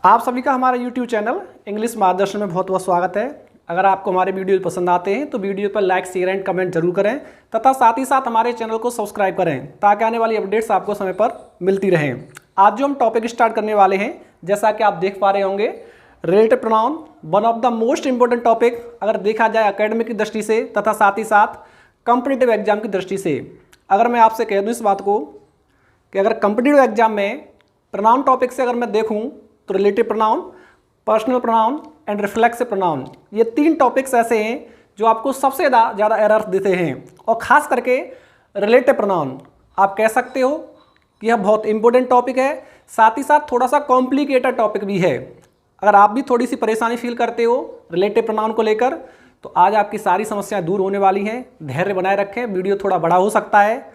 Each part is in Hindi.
आप सभी का हमारा YouTube चैनल इंग्लिश मार्गदर्शन में बहुत बहुत स्वागत है। अगर आपको हमारे वीडियो पसंद आते हैं तो वीडियो पर लाइक, शेयर एंड कमेंट जरूर करें तथा साथ ही साथ हमारे चैनल को सब्सक्राइब करें ताकि आने वाली अपडेट्स आपको समय पर मिलती रहें। आज जो हम टॉपिक स्टार्ट करने वाले हैं, जैसा कि आप देख पा रहे होंगे, relative pronoun, one of the most important topic अगर देखा जाए एकेडमिक की दृष्टि से तथा साथ ही साथ कॉम्पिटिटिव एग्जाम की दृष्टि से। अगर मैं आपसे कह दूँ इस बात को कि अगर कॉम्पिटिटिव एग्जाम में प्रोनाउन टॉपिक से अगर मैं देखूँ तो relative pronoun, personal pronoun and reflexive pronoun, ये तीन टॉपिक्स ऐसे हैं जो आपको सबसे ज़्यादा एरर्स देते हैं। और ख़ास करके रिलेटिव प्रोनाउन आप कह सकते हो कि यह बहुत इंपॉर्टेंट टॉपिक है, साथ ही साथ थोड़ा सा कॉम्प्लिकेटेड टॉपिक भी है। अगर आप भी थोड़ी सी परेशानी फील करते हो रिलेटिव प्रोनाउन को लेकर तो आज आपकी सारी समस्याएं दूर होने वाली हैं। धैर्य बनाए रखें, वीडियो थोड़ा बड़ा हो सकता है।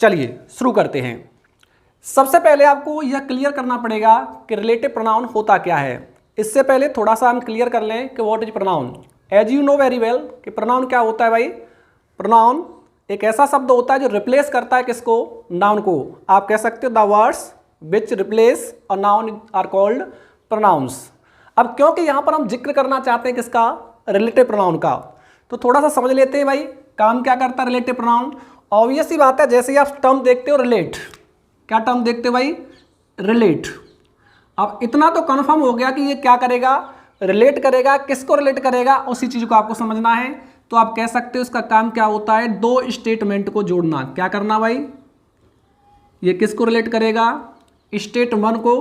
चलिए शुरू करते हैं। सबसे पहले आपको यह क्लियर करना पड़ेगा कि रिलेटिव प्रोनाउन होता क्या है। इससे पहले थोड़ा सा हम क्लियर कर लें कि what is pronoun. As you know very well कि प्रोनाउन क्या होता है भाई। प्रोनाउन एक ऐसा शब्द होता है जो रिप्लेस करता है किसको, नाउन को। आप कह सकते हो the words which replace a noun are called pronouns. अब क्योंकि यहाँ पर हम जिक्र करना चाहते हैं किसका, रिलेटिव प्रोनाउन का, तो थोड़ा सा समझ लेते हैं भाई काम क्या करता है रिलेटिव प्रोनाउन। ऑब्वियस ही बात है, जैसे ही आप टर्म देखते हो रिलेट, क्या टर्म देखते हो भाई, रिलेट। अब इतना तो कंफर्म हो गया कि ये क्या करेगा, रिलेट करेगा। किसको रिलेट करेगा, उसी चीज को आपको समझना है। तो आप कह सकते हो इसका काम क्या होता है, दो स्टेटमेंट को जोड़ना। क्या करना भाई, ये किसको रिलेट करेगा, स्टेट वन को,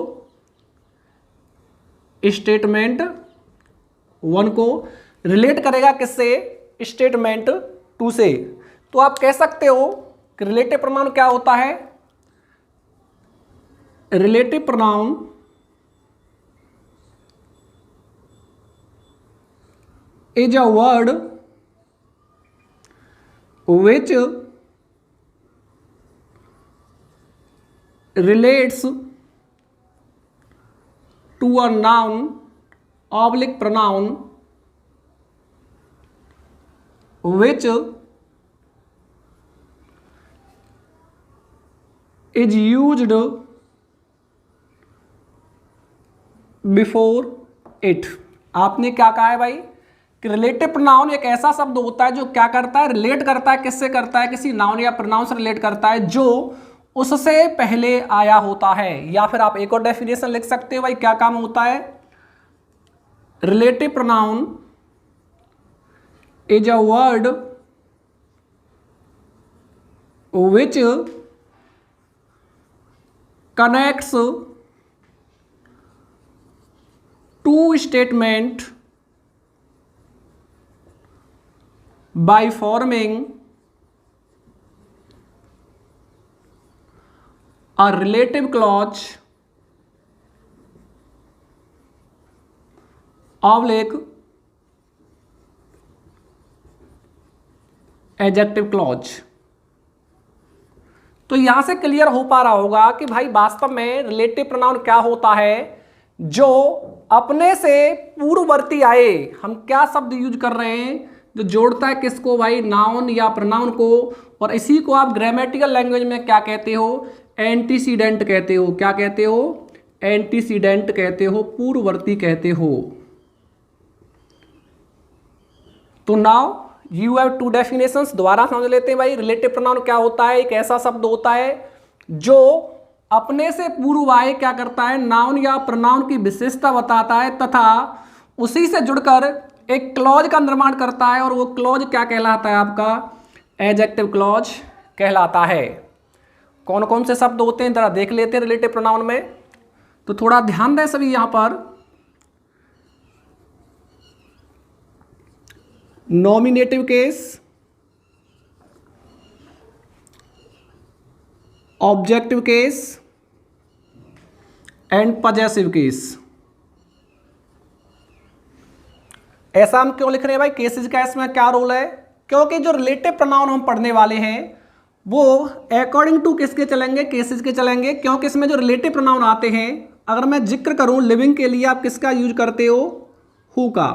स्टेटमेंट वन को रिलेट करेगा किससे, स्टेटमेंट टू से। तो आप कह सकते हो कि रिलेटिव प्रोनाउन क्या होता है, relative pronoun is a word which relates to a noun oblique pronoun which is used before it। आपने क्या कहा है भाई कि रिलेटिव प्रोनाउन एक ऐसा शब्द होता है जो क्या करता है, रिलेट करता है। किससे करता है, किसी नाउन या प्रोनाउन से रिलेट करता है जो उससे पहले आया होता है। या फिर आप एक और डेफिनेशन लिख सकते हो भाई, क्या काम होता है, relative pronoun is a word which connects to statement by forming a relative clause oblique adjective clause। तो यहां से क्लियर हो पा रहा होगा कि भाई वास्तव में रिलेटिव प्रोनाउन क्या होता है, जो अपने से पूर्ववर्ती आए। हम क्या शब्द यूज कर रहे हैं, जो जोड़ता है किसको भाई, नाउन या प्रोनाउन को। और इसी को आप ग्रामेटिकल लैंग्वेज में क्या कहते हो, एंटीसीडेंट कहते हो। क्या कहते हो, एंटीसीडेंट कहते हो, पूर्ववर्ती कहते हो। तो now you have to definitions. दोबारा समझ लेते हैं भाई, रिलेटिव प्रोनाउन क्या होता है, एक ऐसा शब्द होता है जो अपने से पूर्व आए क्या करता है, नाउन या प्रोनाउन की विशेषता बताता है तथा उसी से जुड़कर एक क्लॉज का निर्माण करता है। और वो क्लॉज क्या कहलाता है, आपका एडजेक्टिव क्लॉज कहलाता है। कौन कौन से शब्द होते हैं जरा देख लेते हैं रिलेटिव प्रोनाउन में। तो थोड़ा ध्यान दें सभी यहां पर। Nominative case, objective case and possessive case. ऐसा हम क्यों लिख रहे हैं भाई, केसेस का इसमें क्या रोल है, क्योंकि जो रिलेटिव प्रोनाउन हम पढ़ने वाले हैं वो अकॉर्डिंग टू किसके चलेंगे, केसेस के चलेंगे। क्योंकि इसमें जो रिलेटिव प्रोनाउन आते हैं, अगर मैं जिक्र करूं लिविंग के लिए आप किसका यूज करते हो, हु का।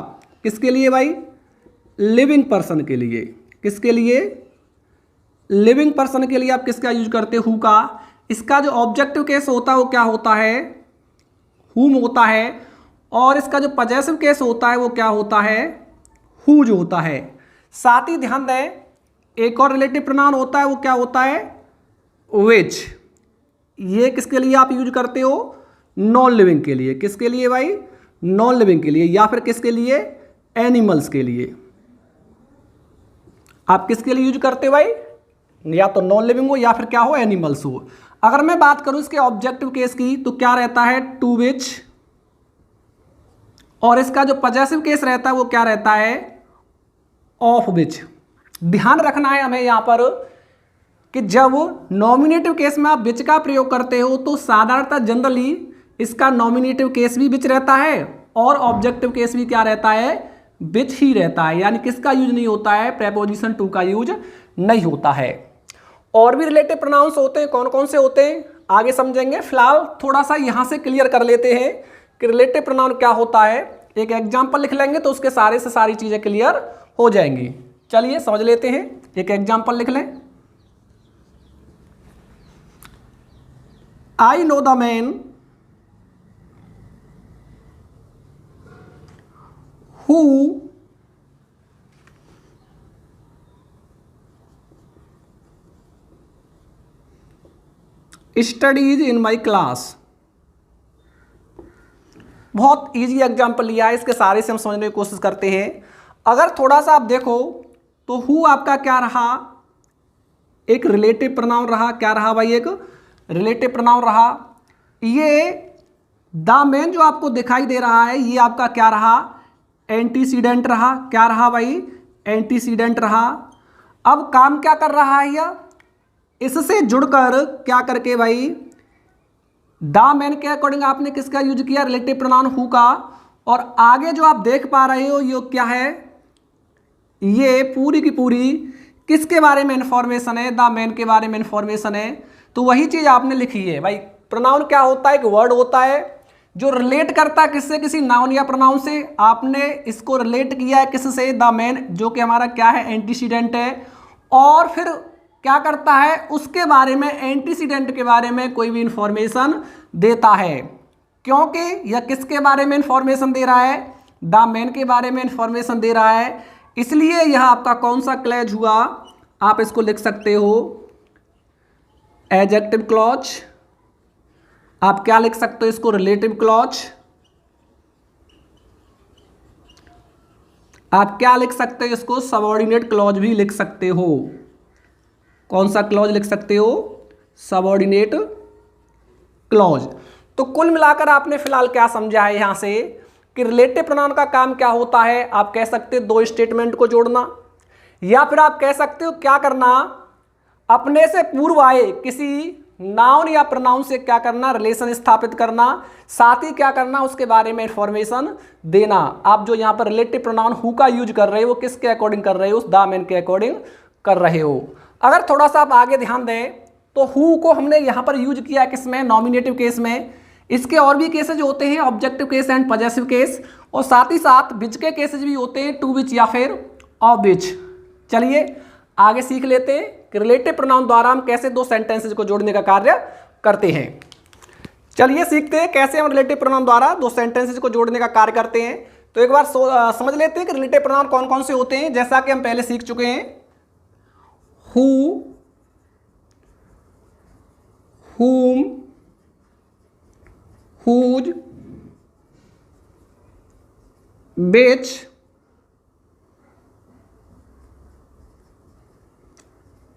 किसके लिए भाई, लिविंग पर्सन के लिए। किसके लिए, लिविंग पर्सन के लिए आप किसका यूज करते हो, हु का। इसका जो ऑब्जेक्टिव केस होता है वो क्या होता है, whom होता है, और इसका जो पजेसिव केस होता है वो क्या होता है, whose होता है। साथ ही ध्यान दें, एक और रिलेटिव प्रोनाउन होता है, वो क्या होता है, which। ये किसके लिए आप यूज करते हो, नॉन लिविंग के लिए। किसके लिए भाई, नॉन लिविंग के लिए, या फिर किसके लिए, एनिमल्स के लिए। आप किसके लिए यूज करते हो भाई, या तो नॉन लिविंग हो या फिर क्या हो, एनिमल्स हो। अगर मैं बात करूं इसके ऑब्जेक्टिव केस की तो क्या रहता है, टू विच, और इसका जो पजेसिव केस रहता है वो क्या रहता है, ऑफ विच। ध्यान रखना है हमें यहां पर कि जब नॉमिनेटिव केस में आप विच का प्रयोग करते हो तो साधारणतः जनरली इसका नॉमिनेटिव केस भी विच रहता है और ऑब्जेक्टिव केस भी क्या रहता है, विच ही रहता है। यानी किसका यूज नहीं होता है, प्रेपोजिशन टू का यूज नहीं होता है। और भी रिलेटिव प्रोनाउंस होते हैं, कौन कौन से होते हैं आगे समझेंगे। फिलहाल थोड़ा सा यहां से क्लियर कर लेते हैं कि रिलेटिव प्रोनाउन क्या होता है। एक एग्जाम्पल लिख लेंगे तो उसके सारे से सारी चीजें क्लियर हो जाएंगी। चलिए समझ लेते हैं, एक एग्जाम्पल लिख लें। I know the man who studies in my class। बहुत इजी एग्जाम्पल लिया है, इसके सारे से हम समझने की कोशिश करते हैं। अगर थोड़ा सा आप देखो तो हु आपका क्या रहा, एक रिलेटिव प्रोनाउन रहा। क्या रहा भाई, एक रिलेटिव प्रोनाउन रहा। ये द मैन जो आपको दिखाई दे रहा है ये आपका क्या रहा, एंटीसीडेंट रहा। क्या रहा भाई, एंटीसीडेंट रहा। अब काम क्या कर रहा है यह, इससे जुड़कर क्या करके भाई, द मैन के अकॉर्डिंग आपने किसका यूज किया, रिलेटिव प्रोनाउन हु का। और आगे जो आप देख पा रहे हो ये क्या है, ये पूरी की पूरी किसके बारे में इंफॉर्मेशन है, द मैन के बारे में इंफॉर्मेशन है। तो वही चीज आपने लिखी है भाई। प्रोनाउन क्या होता है, एक वर्ड होता है जो रिलेट करता है किससे, किसी नाउन या प्रोनाउन से। आपने इसको रिलेट किया है किससे, द मैन, जो कि हमारा क्या है, एंटीसीडेंट है। और फिर क्या करता है, उसके बारे में, एंटीसीडेंट के बारे में कोई भी इंफॉर्मेशन देता है। क्योंकि यह किसके बारे में इंफॉर्मेशन दे रहा है, द मैन के बारे में इंफॉर्मेशन दे रहा है, इसलिए यह आपका कौन सा क्लॉज हुआ, आप इसको लिख सकते हो एडजेक्टिव क्लॉज। आप क्या लिख सकते हो इसको, रिलेटिव क्लॉज। आप क्या लिख सकते हो इसको, सबऑर्डिनेट क्लॉज भी लिख सकते हो। कौन सा क्लॉज लिख सकते हो, सबऑर्डिनेट क्लॉज। तो कुल मिलाकर आपने फिलहाल क्या समझा है यहां से कि रिलेटिव प्रोनाउन का काम क्या होता है। आप कह सकते हो दो स्टेटमेंट को जोड़ना, या फिर आप कह सकते हो क्या करना, अपने से पूर्व आए किसी नाउन या प्रोनाउन से क्या करना, रिलेशन स्थापित करना। साथ ही क्या करना, उसके बारे में इंफॉर्मेशन देना। आप जो यहाँ पर रिलेटिव प्रोनाउन हु का यूज कर रहे हो वो किसके अकॉर्डिंग कर रहे हो, उस द मैन के अकॉर्डिंग कर रहे हो। अगर थोड़ा सा आप आगे ध्यान दें तो हु को हमने यहाँ पर यूज किया किसमें, नॉमिनेटिव केस में। इसके और भी केसेज होते हैं, objective case and possessive case, और साथ ही साथ विच के केसेज भी होते हैं, टू विच या फिर ऑफ विच। चलिए आगे सीख लेते हैं कि रिलेटिव प्रोनाउन द्वारा हम कैसे दो सेंटेंसेज को जोड़ने का कार्य करते हैं। चलिए सीखते हैं कैसे हम रिलेटिव प्रोनाउन द्वारा दो सेंटेंसेज को जोड़ने का कार्य करते हैं। तो एक बार समझ लेते हैं कि रिलेटिव प्रोनाउन कौन कौन से होते हैं। जैसा कि हम पहले सीख चुके हैं, who, whom, whose, which,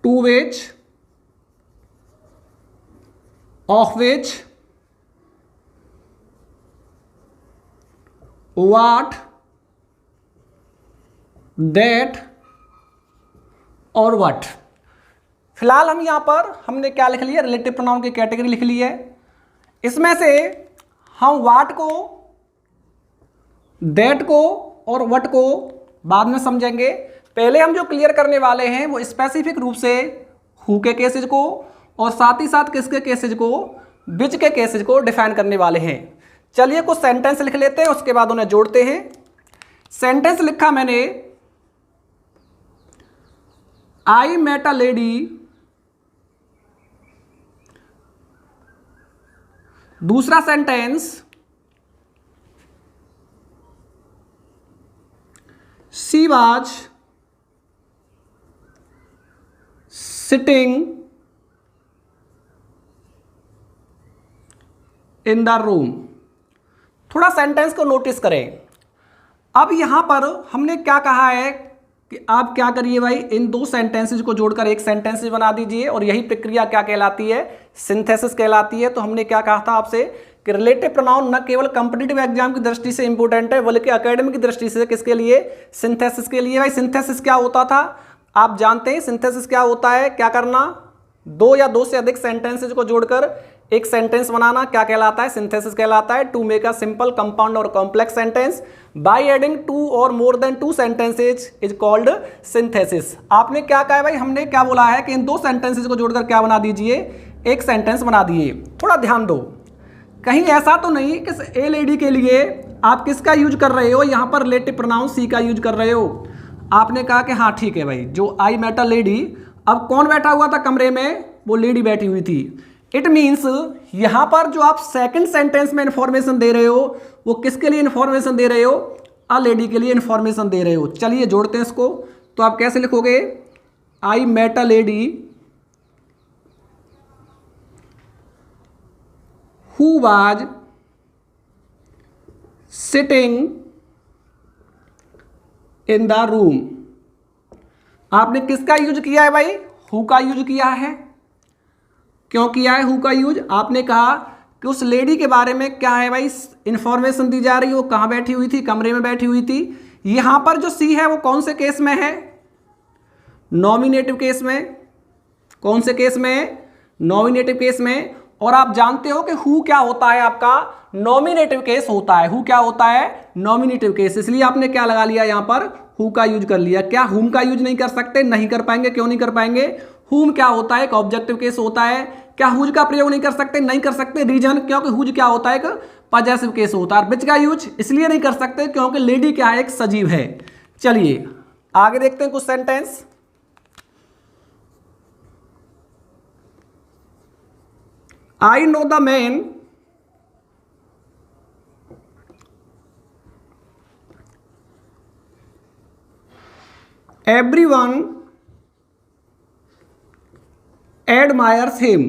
to which, of which, what, that और what। फिलहाल हम यहां पर हमने क्या लिख लिया, रिलेटिव प्रोनाउन की कैटेगरी लिख ली है। इसमें से हम वाट को, दैट को और वट को बाद में समझेंगे। पहले हम जो क्लियर करने वाले हैं वो स्पेसिफिक रूप से हु के केसेज को और साथ ही साथ किसके केसेज को, विच के केसेज को डिफाइन करने वाले हैं। चलिए कुछ सेंटेंस लिख लेते हैं, उसके बाद उन्हें जोड़ते हैं। सेंटेंस लिखा मैंने, आई मेट अ लेडी। दूसरा sentence, was sitting in the room. थोड़ा सेंटेंस को नोटिस करें। अब यहां पर हमने क्या कहा है कि आप क्या करिए भाई, इन दो सेंटेंसेस को जोड़कर एक सेंटेंस बना दीजिए, और यही प्रक्रिया क्या कहलाती है, सिंथेसिस कहलाती है। तो हमने क्या कहा था आपसे कि रिलेटिव प्रोनाउन न केवल कॉम्पिटिटिव एग्जाम की दृष्टि से इंपॉर्टेंट है बल्कि एकेडमिक की दृष्टि से किसके लिए, सिंथेसिस के लिए। भाई सिंथेसिस क्या होता था, आप जानते हैं सिंथेसिस क्या होता है, क्या करना, दो या दो से अधिक सेंटेंसेस को जोड़कर एक सेंटेंस बनाना, क्या कहलाता है, सिंथेसिस कहलाता है। To make a simple, compound और complex sentence by adding two और more than two sentences is called synthesis. आपने क्या कहा है भाई, हमने क्या बोला है कि इन दो सेंटेंसेस को जोड़कर क्या बना दीजिए, एक सेंटेंस बना दिए। थोड़ा ध्यान दो, कहीं ऐसा तो नहीं कि ए लेडी के लिए आप किसका यूज कर रहे हो, यहां पर रिलेटिव प्रोनाउन सी का यूज कर रहे हो। आपने कहा कि हाँ ठीक है भाई, जो आई मेट अ लेडी, अब कौन बैठा हुआ था कमरे में, वो लेडी बैठी हुई थी। इट मीन्स यहां पर जो आप सेकंड सेंटेंस में इंफॉर्मेशन दे रहे हो वो किसके लिए इंफॉर्मेशन दे रहे हो, अ लेडी के लिए इंफॉर्मेशन दे रहे हो। चलिए जोड़ते हैं इसको। तो आप कैसे लिखोगे, I met a lady who was sitting in the room. आपने किसका यूज किया है भाई, हु का यूज किया है। क्यों किया है हु का यूज, आपने कहा कि उस लेडी के बारे में क्या है भाई, इंफॉर्मेशन दी जा रही है, वो कहाँ बैठी हुई थी, कमरे में बैठी हुई थी। यहां पर जो सी है वो कौन से केस में है, नॉमिनेटिव केस में। कौन से केस में है, नॉमिनेटिव केस में। और आप जानते हो कि हु क्या होता है, आपका नॉमिनेटिव केस होता है। हु क्या होता है, नॉमिनेटिव केस, इसलिए आपने क्या लगा लिया यहां पर, हु का यूज कर लिया। क्या हुम का यूज नहीं कर सकते, नहीं कर पाएंगे। क्यों नहीं कर पाएंगे, हुम क्या होता है, एक ऑब्जेक्टिव केस होता है। क्या हुज का प्रयोग नहीं कर सकते, नहीं कर सकते। रीजन, क्योंकि हुज क्या होता है, एक पॉजेसिव केस होता है। विच का यूज इसलिए नहीं कर सकते क्योंकि लेडी क्या है, एक सजीव है। चलिए आगे देखते हैं कुछ sentence. I know the man everyone admires him.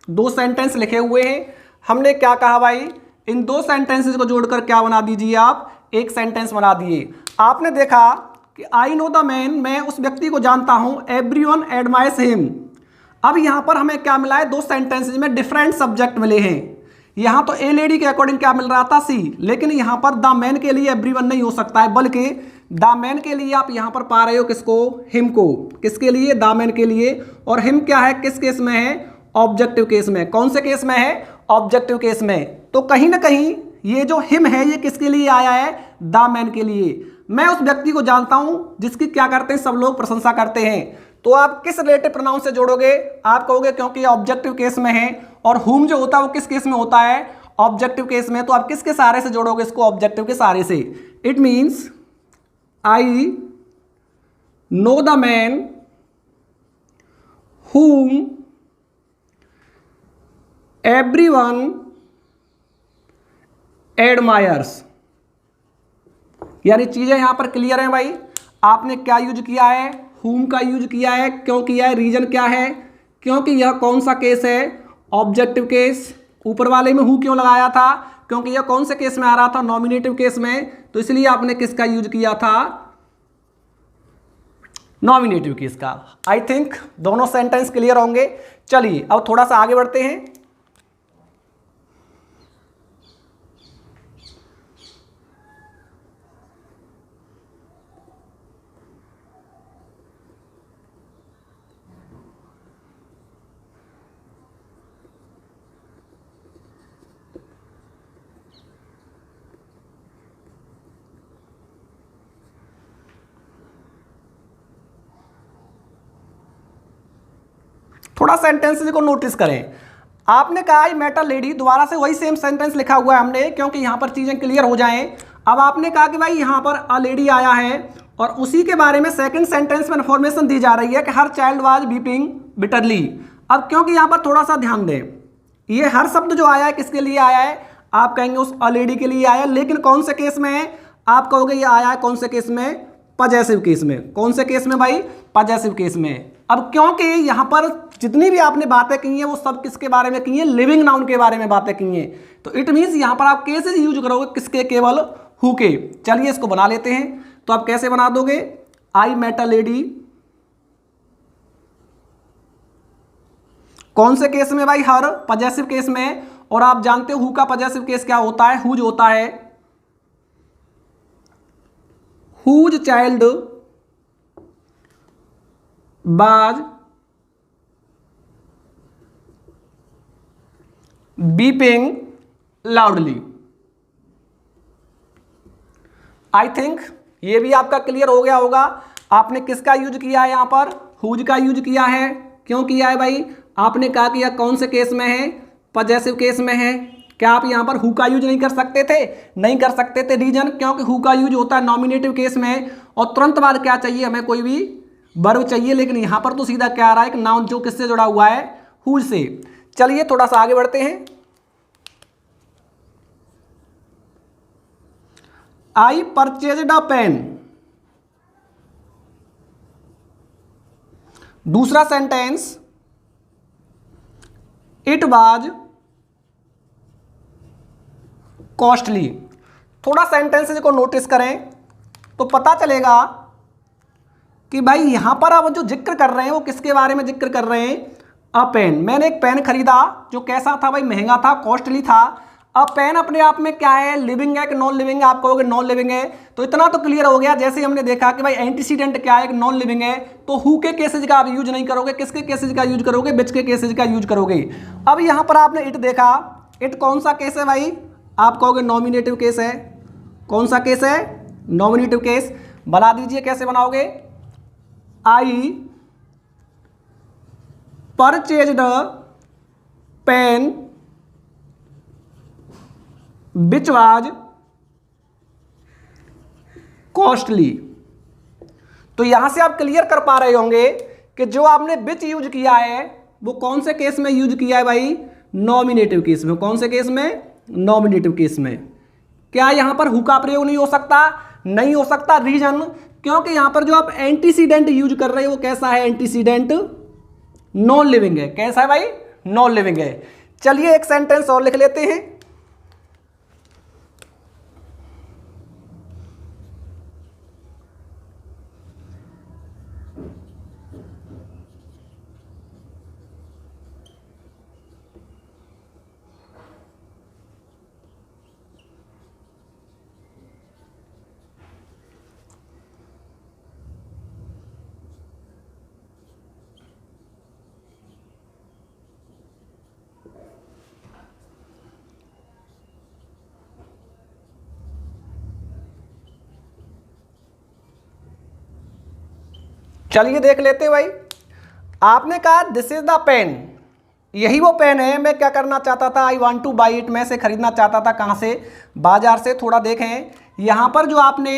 दो सेंटेंस लिखे हुए हैं। हमने क्या कहा भाई, इन दो सेंटेंसेस को जोड़कर क्या बना दीजिए आप, एक सेंटेंस बना दिए। आपने देखा कि आई नो द मैन, मैं उस व्यक्ति को जानता हूं, एवरीवन एडमायर्स हिम। अब यहां पर हमें क्या मिला है, दो सेंटेंसेस में डिफरेंट सब्जेक्ट मिले हैं। यहां तो ए लेडी के अकॉर्डिंग क्या मिल रहा था, सी, लेकिन यहां पर द मैन के लिए एवरीवन नहीं हो सकता है, बल्कि द मैन के लिए आप यहां पर पा रहे हो किसको, हिम को। किसके लिए, द मैन के लिए। और हिम क्या है, किस केस में है, ऑब्जेक्टिव केस में। कौन से केस में है, ऑब्जेक्टिव केस में। तो कहीं ना कहीं ये जो हिम है ये किसके लिए आया है, द मैन के लिए। मैं उस व्यक्ति को जानता हूं जिसकी क्या करते हैं, सब लोग प्रशंसा करते हैं। तो आप किस रिलेटिव प्रोनाउन से जोड़ोगे, आप कहोगे क्योंकि ऑब्जेक्टिव केस में है, और हुम जो होता है वो किस केस में होता है, ऑब्जेक्टिव केस में। तो आप किसके सहारे से जोड़ोगे इसको, ऑब्जेक्टिव के सहारे से। It means I know the man whom everyone admires। यानी चीजें यहां पर क्लियर हैं भाई। आपने क्या यूज किया है, whom का यूज किया है। क्यों किया है, रीजन क्या है, क्योंकि यह कौन सा केस है, ऑब्जेक्टिव केस। ऊपर वाले में हु क्यों लगाया था, क्योंकि यह कौन से केस में आ रहा था, नॉमिनेटिव केस में। तो इसलिए आपने किसका यूज किया था, नॉमिनेटिव केस का। आई थिंक दोनों सेंटेंस क्लियर होंगे। चलिए अब थोड़ा सा आगे बढ़ते हैं। थोड़ा सेंटेंसेस को नोटिस करें। आपने कहा आई मेट अ लेडी, दोबारा से वही सेम सेंटेंस लिखा हुआ है हमने, क्योंकि यहां पर चीजें क्लियर हो जाएं। अब आपने कहा कि भाई यहां पर अ लेडी आया है और उसी के बारे में सेकंड सेंटेंस में इंफॉर्मेशन दी जा रही है कि her child was weeping bitterly. अब क्योंकि यहां पर थोड़ा सा ध्यान दें, ये हर शब्द जो आया है किसके लिए आया है, आप कहेंगे उस अ लेडी के लिए आया है। लेकिन कौन से केस में है, आप कहोगे ये आया है कौन से केस में, पजेसिव केस में। कौन से केस में भाई? पजेसिव केस में। अब क्योंकि यहां पर जितनी भी आपने बातें की हैं वो सब किसके बारे में की हैं? लिविंग नाउन के बारे में बातें की हैं। तो इट मीन्स यहां पर आप केसेस यूज करोगे किसके? केवल हु के। चलिए इसको बना लेते हैं। तो आप कैसे बना दोगे? I met a lady. कौन से केस में भाई? हर, पजेसिव केस में। और आप जानते हो हु का पजेसिव केस क्या होता है? हुज होता है। हुज चाइल्ड बाज बीपिंग लाउडली। आई थिंक ये भी आपका क्लियर हो गया होगा। आपने किसका यूज किया है? यहां पर हुज का यूज किया है। क्यों किया है भाई? आपने कहा कि यह कौन से केस में है? पजेसिव केस में है। क्या आप यहां पर हु का यूज नहीं कर सकते थे? नहीं कर सकते थे। रीजन? क्योंकि हु का यूज होता है नॉमिनेटिव केस में और तुरंत बाद क्या चाहिए? हमें कोई भी वर्ब चाहिए। लेकिन यहां पर तो सीधा क्या आ रहा है? एक नाउन जो किससे जुड़ा हुआ है? हुज से। चलिए थोड़ा सा आगे बढ़ते हैं। आई परचेज्ड अ पेन। दूसरा सेंटेंस, इट वाज कॉस्टली। थोड़ा सेंटेंस को नोटिस करें तो पता चलेगा कि भाई यहां पर आप जो जिक्र कर रहे हैं वो किसके बारे में जिक्र कर रहे हैं? अ पेन। मैंने एक पेन खरीदा जो कैसा था भाई? महंगा था, कॉस्टली था। अब पेन अपने आप में क्या है? लिविंग है कि नॉन लिविंग है? आप कहोगे नॉन लिविंग है। तो इतना तो क्लियर हो गया। जैसे हमने देखा कि भाई एंटीसीडेंट क्या है? एक नॉन लिविंग है। तो हु के केसेज का आप यूज नहीं करोगे। किसके केसेज का यूज करोगे? विच के केसेज का यूज करोगे। अब यहां पर आपने इट देखा। इट कौन सा केस है भाई? आप कहोगे नॉमिनेटिव केस है। कौन सा केस है? Nominative case. बना दीजिए। कैसे बनाओगे? I purchased pen which was costly। तो यहां से आप क्लियर कर पा रहे होंगे कि जो आपने which यूज किया है वो कौन से केस में यूज किया है भाई? नॉमिनेटिव केस में। कौन से केस में? नॉमिनेटिव केस में। क्या यहां पर हु का प्रयोग नहीं हो सकता? नहीं हो सकता। रीजन? क्योंकि यहां पर जो आप एंटीसीडेंट यूज कर रहे हो वो कैसा है? एंटीसीडेंट नॉन लिविंग है। कैसा है भाई? नॉन लिविंग है। चलिए एक सेंटेंस और लिख लेते हैं। चलिए देख लेते भाई। आपने कहा दिस इज द पेन। यही वो पेन है। मैं क्या करना चाहता था? I want two by it. मैं से खरीदना चाहता था। कहाँ से? बाजार से। थोड़ा देखें यहाँ पर जो आपने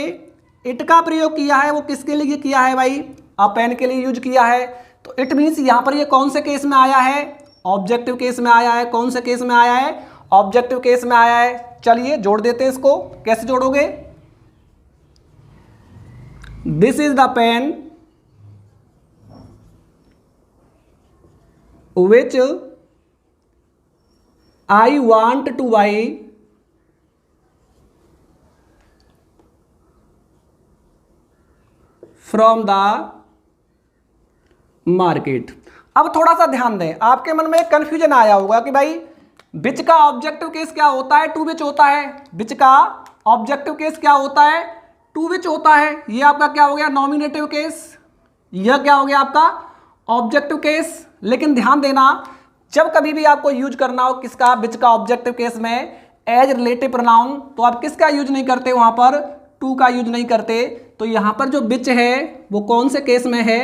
इट का प्रयोग किया है वो किसके लिए किया है भाई? अ पेन के लिए यूज किया है। तो इट मीन्स यहाँ पर ये कौन से केस में आया है? ऑब्जेक्टिव केस में आया है। कौन से केस में आया है? ऑब्जेक्टिव केस में आया है। चलिए जोड़ देते हैं इसको। कैसे जोड़ोगे? This is the pen which I want to buy from the market। अब थोड़ा सा ध्यान दें। आपके मन में एक कंफ्यूजन आया होगा कि भाई विच का ऑब्जेक्टिव केस क्या होता है? टू विच होता है। विच का ऑब्जेक्टिव केस क्या होता है? टू विच होता है। ये आपका क्या हो गया? Nominative case. यह क्या हो गया? आपका ऑब्जेक्टिव केस। लेकिन ध्यान देना, जब कभी भी आपको यूज करना हो किसका? विच का ऑब्जेक्टिव केस में एज रिलेटिव प्रोनाउन, तो आप किसका यूज नहीं करते? वहां पर टू का यूज नहीं करते। तो यहां पर जो विच है वो कौन से केस में है?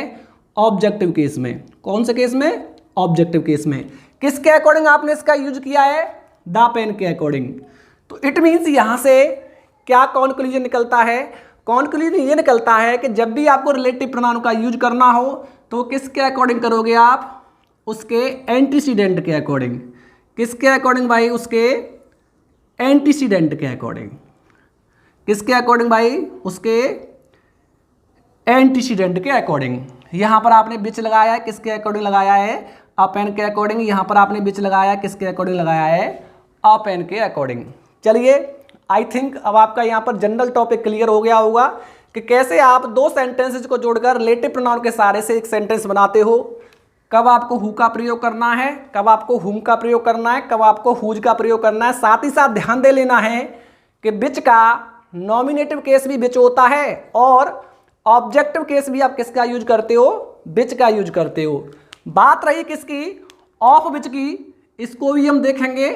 ऑब्जेक्टिव केस में। कौन से केस में? ऑब्जेक्टिव केस में। किसके अकॉर्डिंग आपने इसका यूज किया है? द पेन के अकॉर्डिंग। तो इट मीन्स यहां से क्या कॉन्क्लूजन निकलता है? कॉन्क्लूजन ये निकलता है कि जब भी आपको रिलेटिव प्रोनाउन का यूज करना हो तो किसके अकॉर्डिंग करोगे आप? उसके एंटीसीडेंट के अकॉर्डिंग। किसके अकॉर्डिंग भाई? उसके एंटीसीडेंट के अकॉर्डिंग। किसके अकॉर्डिंग भाई? उसके एंटीसीडेंट के अकॉर्डिंग। यहाँ पर आपने विच लगाया है, किसके अकॉर्डिंग लगाया है? अ पेन के अकॉर्डिंग। यहाँ पर आपने विच लगाया है, किसके अकॉर्डिंग लगाया है? अ पेन के अकॉर्डिंग। चलिए, आई थिंक अब आपका यहाँ पर जनरल टॉपिक क्लियर हो गया होगा कि कैसे आप दो सेंटेंसेज को जोड़कर रिलेटिव प्रोनाउन के सहारे से एक सेंटेंस बनाते हो। कब आपको हु का प्रयोग करना है, कब आपको हुम का प्रयोग करना है, कब आपको हुज का प्रयोग करना है। साथ ही साथ ध्यान दे लेना है कि विच का नॉमिनेटिव केस भी विच होता है और ऑब्जेक्टिव केस भी आप किसका यूज करते हो? विच का यूज करते हो। बात रही किसकी? ऑफ विच की। इसको भी हम देखेंगे,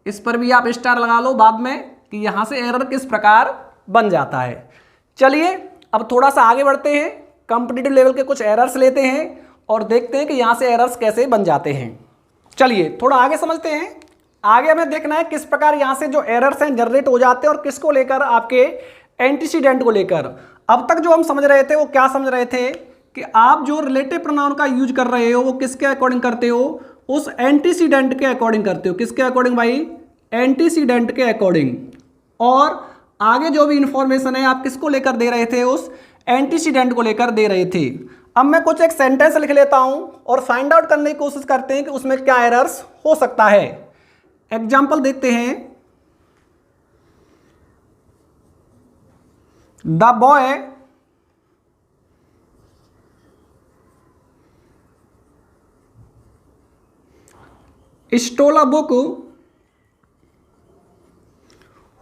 इस पर भी आप स्टार लगा लो बाद में कि यहां से एरर किस प्रकार बन जाता है। चलिए अब थोड़ा सा आगे बढ़ते हैं, कॉम्पिटिटिव लेवल के कुछ एरर्स लेते हैं और देखते हैं कि यहां से एरर्स कैसे बन जाते हैं। चलिए थोड़ा आगे समझते हैं। आगे हमें देखना है किस प्रकार यहां से जो एरर्स हैं जनरेट हो जाते हैं और किसको लेकर? आपके एंटीसीडेंट को लेकर। अब तक जो हम समझ रहे थे वो क्या समझ रहे थे कि आप जो रिलेटिव प्रोनाउन का यूज कर रहे हो वो किसके अकॉर्डिंग करते हो? उस एंटीसीडेंट के अकॉर्डिंग करते हो। किसके अकॉर्डिंग भाई? एंटीसीडेंट के अकॉर्डिंग। और आगे जो भी इंफॉर्मेशन है आप किसको लेकर दे रहे थे? उस एंटीसीडेंट को लेकर दे रहे थे। अब मैं कुछ एक सेंटेंस लिख लेता हूं और फाइंड आउट करने की कोशिश करते हैं कि उसमें क्या एरर्स हो सकता है। एग्जाम्पल देखते हैं। The boy stole a book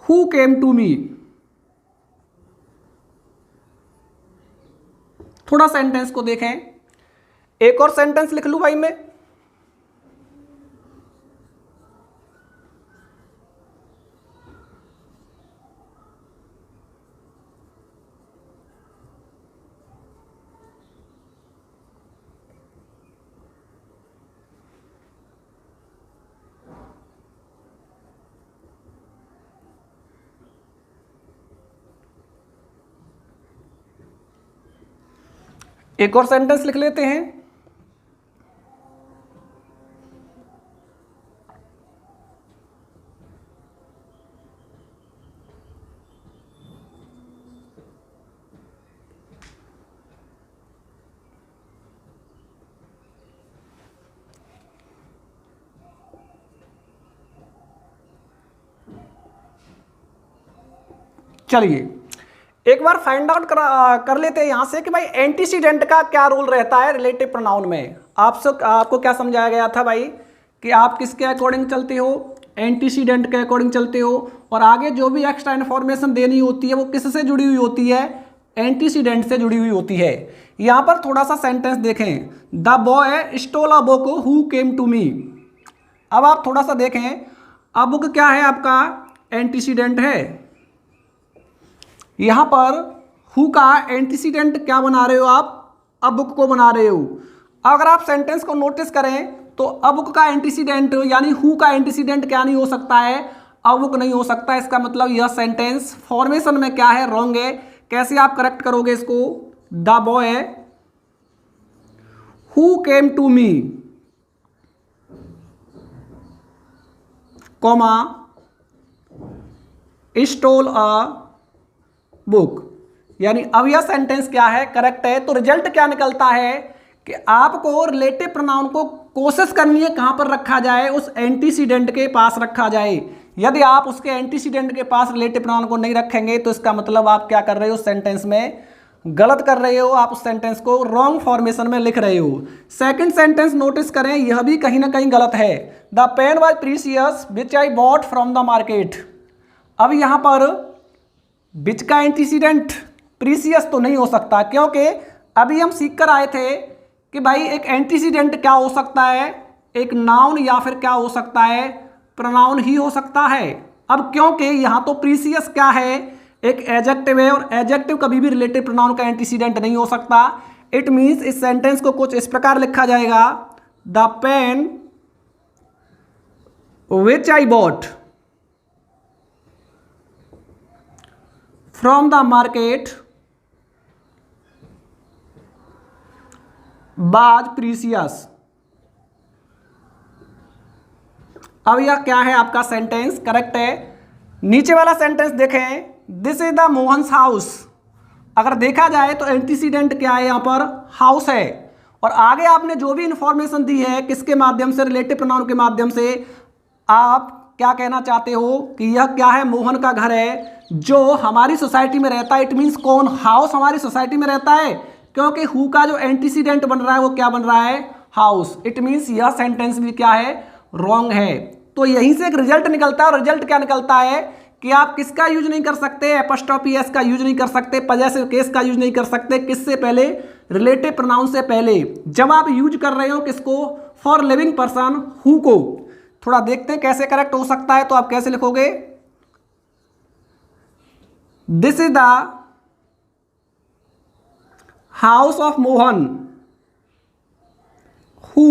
who came to me. थोड़ा सेंटेंस को देखें। एक और सेंटेंस लिख लूं भाई मैं। एक और सेंटेंस लिख लेते हैं। चलिए एक बार फाइंड आउट कर लेते हैं यहां से कि भाई एंटीसीडेंट का क्या रोल रहता है रिलेटिव प्रोनाउन में। आपको क्या समझाया गया था भाई कि आप किसके अकॉर्डिंग चलते हो? एंटीसीडेंट के अकॉर्डिंग चलते हो और आगे जो भी एक्स्ट्रा इन्फॉर्मेशन देनी होती है वो किससे जुड़ी हुई होती है? एंटीसीडेंट से जुड़ी हुई होती है। यहां पर थोड़ा सा सेंटेंस देखें। The boy stole a book who came to me. अब आप थोड़ा सा देखें, अब बुक क्या है? आपका एंटीसीडेंट है। यहां पर हु का एंटीसीडेंट क्या बना रहे हो आप? अब बुक को बना रहे हो। अगर आप सेंटेंस को नोटिस करें तो अब बुक का एंटीसीडेंट यानी हु का एंटीसीडेंट क्या नहीं हो सकता है? अब बुक नहीं हो सकता। इसका मतलब यह सेंटेंस फॉर्मेशन में क्या है? रॉन्ग है। कैसे आप करेक्ट करोगे इसको? The boy who came to me comma stole a book. यानी अब यह सेंटेंस क्या है? करेक्ट है। तो रिजल्ट क्या निकलता है कि आपको रिलेटिव प्रोनाउन को कोशिश करनी है कहां पर रखा जाए? उस एंटीसीडेंट के पास रखा जाए। यदि आप उसके एंटीसीडेंट के पास रिलेटिव प्रोनाउन को नहीं रखेंगे तो इसका मतलब आप क्या कर रहे हो? उस सेंटेंस में गलत कर रहे हो। आप उस सेंटेंस को रॉन्ग फॉर्मेशन में लिख रहे हो। सेकंड सेंटेंस नोटिस करें, यह भी कहीं ना कहीं गलत है। The pen was precious which I bought from the market. अब यहां पर विच का एंटीसीडेंट प्रीसियस तो नहीं हो सकता, क्योंकि अभी हम सीख कर आए थे कि भाई एक एंटीसीडेंट क्या हो सकता है? एक नाउन या फिर क्या हो सकता है? प्रोनाउन ही हो सकता है। अब क्योंकि यहां तो प्रीसियस क्या है? एक एडजेक्टिव है और एडजेक्टिव कभी भी रिलेटिव प्रोनाउन का एंटीसीडेंट नहीं हो सकता। इट मीन्स इस सेंटेंस को कुछ इस प्रकार लिखा जाएगा। The pen which I bought from the market was precious. अब यह क्या है? आपका सेंटेंस करेक्ट है। नीचे वाला सेंटेंस देखें। This is the Mohan's house अगर देखा जाए तो एंटीसीडेंट क्या है यहाँ पर, हाउस है। और आगे आपने जो भी इंफॉर्मेशन दी है किसके माध्यम से, रिलेटिव प्रोनाउन के माध्यम से, आप क्या कहना चाहते हो कि यह क्या है, मोहन का घर है जो हमारी सोसाइटी में रहता है। इट मीन्स कौन, हाउस हमारी सोसाइटी में रहता है, क्योंकि हु का जो एंटीसीडेंट बन रहा है वो क्या बन रहा है, हाउस। इट मीन्स यह सेंटेंस भी क्या है, रॉन्ग है। तो यहीं से एक रिजल्ट निकलता है, और रिजल्ट क्या निकलता है कि आप किसका यूज नहीं कर सकते, एपॉस्ट्रोफी एस का यूज नहीं कर सकते, पजेसिव केस का यूज नहीं कर सकते, किससे पहले, रिलेटिव प्रोनाउन से पहले, जब आप यूज कर रहे हो किसको, for living person, who co. थोड़ा देखते हैं कैसे करेक्ट हो सकता है। तो आप कैसे लिखोगे, this is the house of Mohan who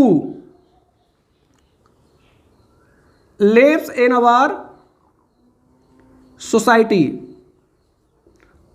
lives in our society.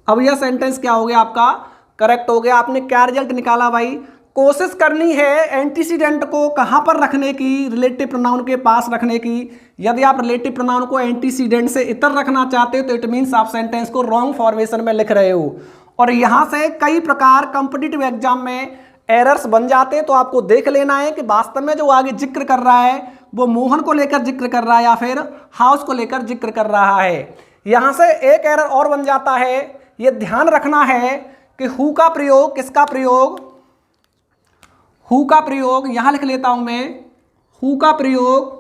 अब यह सेंटेंस क्या हो गया आपका, करेक्ट हो गया। आपने क्या रिजल्ट निकाला भाई, कोशिश करनी है एंटीसीडेंट को कहां पर रखने की, रिलेटिव प्रोनाउन के पास रखने की। यदि आप रिलेटिव प्रोनाउन को एंटीसीडेंट से इतर रखना चाहते हो तो इट मीन्स आप सेंटेंस को रॉन्ग फॉर्मेशन में लिख रहे हो। और यहां से कई प्रकार कॉम्पिटिटिव एग्जाम में एरर्स बन जाते हैं। तो आपको देख लेना है कि वास्तव में जो आगे जिक्र कर रहा है वो मोहन को लेकर जिक्र कर रहा है या फिर हाउस को लेकर जिक्र कर रहा है। यहां से एक एरर और बन जाता है, ये ध्यान रखना है कि हु का प्रयोग, किसका प्रयोग, हु का प्रयोग, यहां लिख लेता हूं मैं, हु का प्रयोग,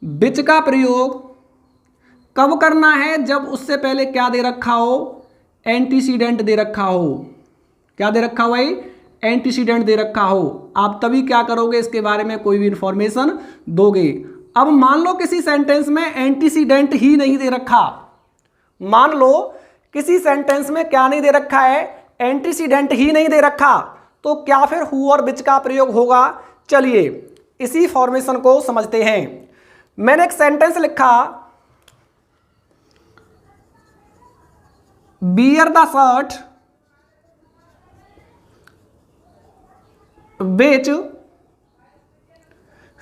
बिच का प्रयोग कब करना है, जब उससे पहले क्या दे रखा हो, एंटीसीडेंट दे रखा हो। क्या दे रखा हो भाई, एंटीसीडेंट दे रखा हो। आप तभी क्या करोगे, इसके बारे में कोई भी इंफॉर्मेशन दोगे। अब मान लो किसी सेंटेंस में एंटीसीडेंट ही नहीं दे रखा, मान लो किसी सेंटेंस में क्या नहीं दे रखा है, एंटीसीडेंट ही नहीं दे रखा, तो क्या फिर हु और बिच का प्रयोग होगा। चलिए इसी फॉर्मेशन को समझते हैं। मैंने एक सेंटेंस लिखा, bear the shirt which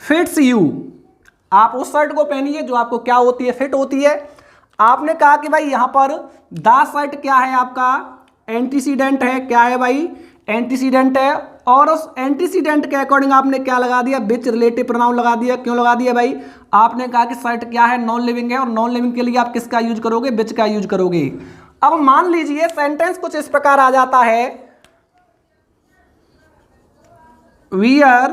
fits you. आप उस शर्ट को पहनिए जो आपको क्या होती है, फिट होती है। आपने कहा कि भाई यहां पर द शर्ट क्या है, आपका एंटीसीडेंट है। क्या है भाई, एंटीसीडेंट है। और उस एंटीसीडेंट के अकॉर्डिंग आपने क्या लगा दिया, विच रिलेटिव प्रोनाउन लगा दिया। क्यों लगा दिया भाई, आपने कहा कि शर्ट क्या है, नॉन लिविंग है, और नॉन लिविंग के लिए आप किसका यूज करोगे, विच का यूज करोगे। अब मान लीजिए सेंटेंस कुछ इस प्रकार आ जाता है, वियर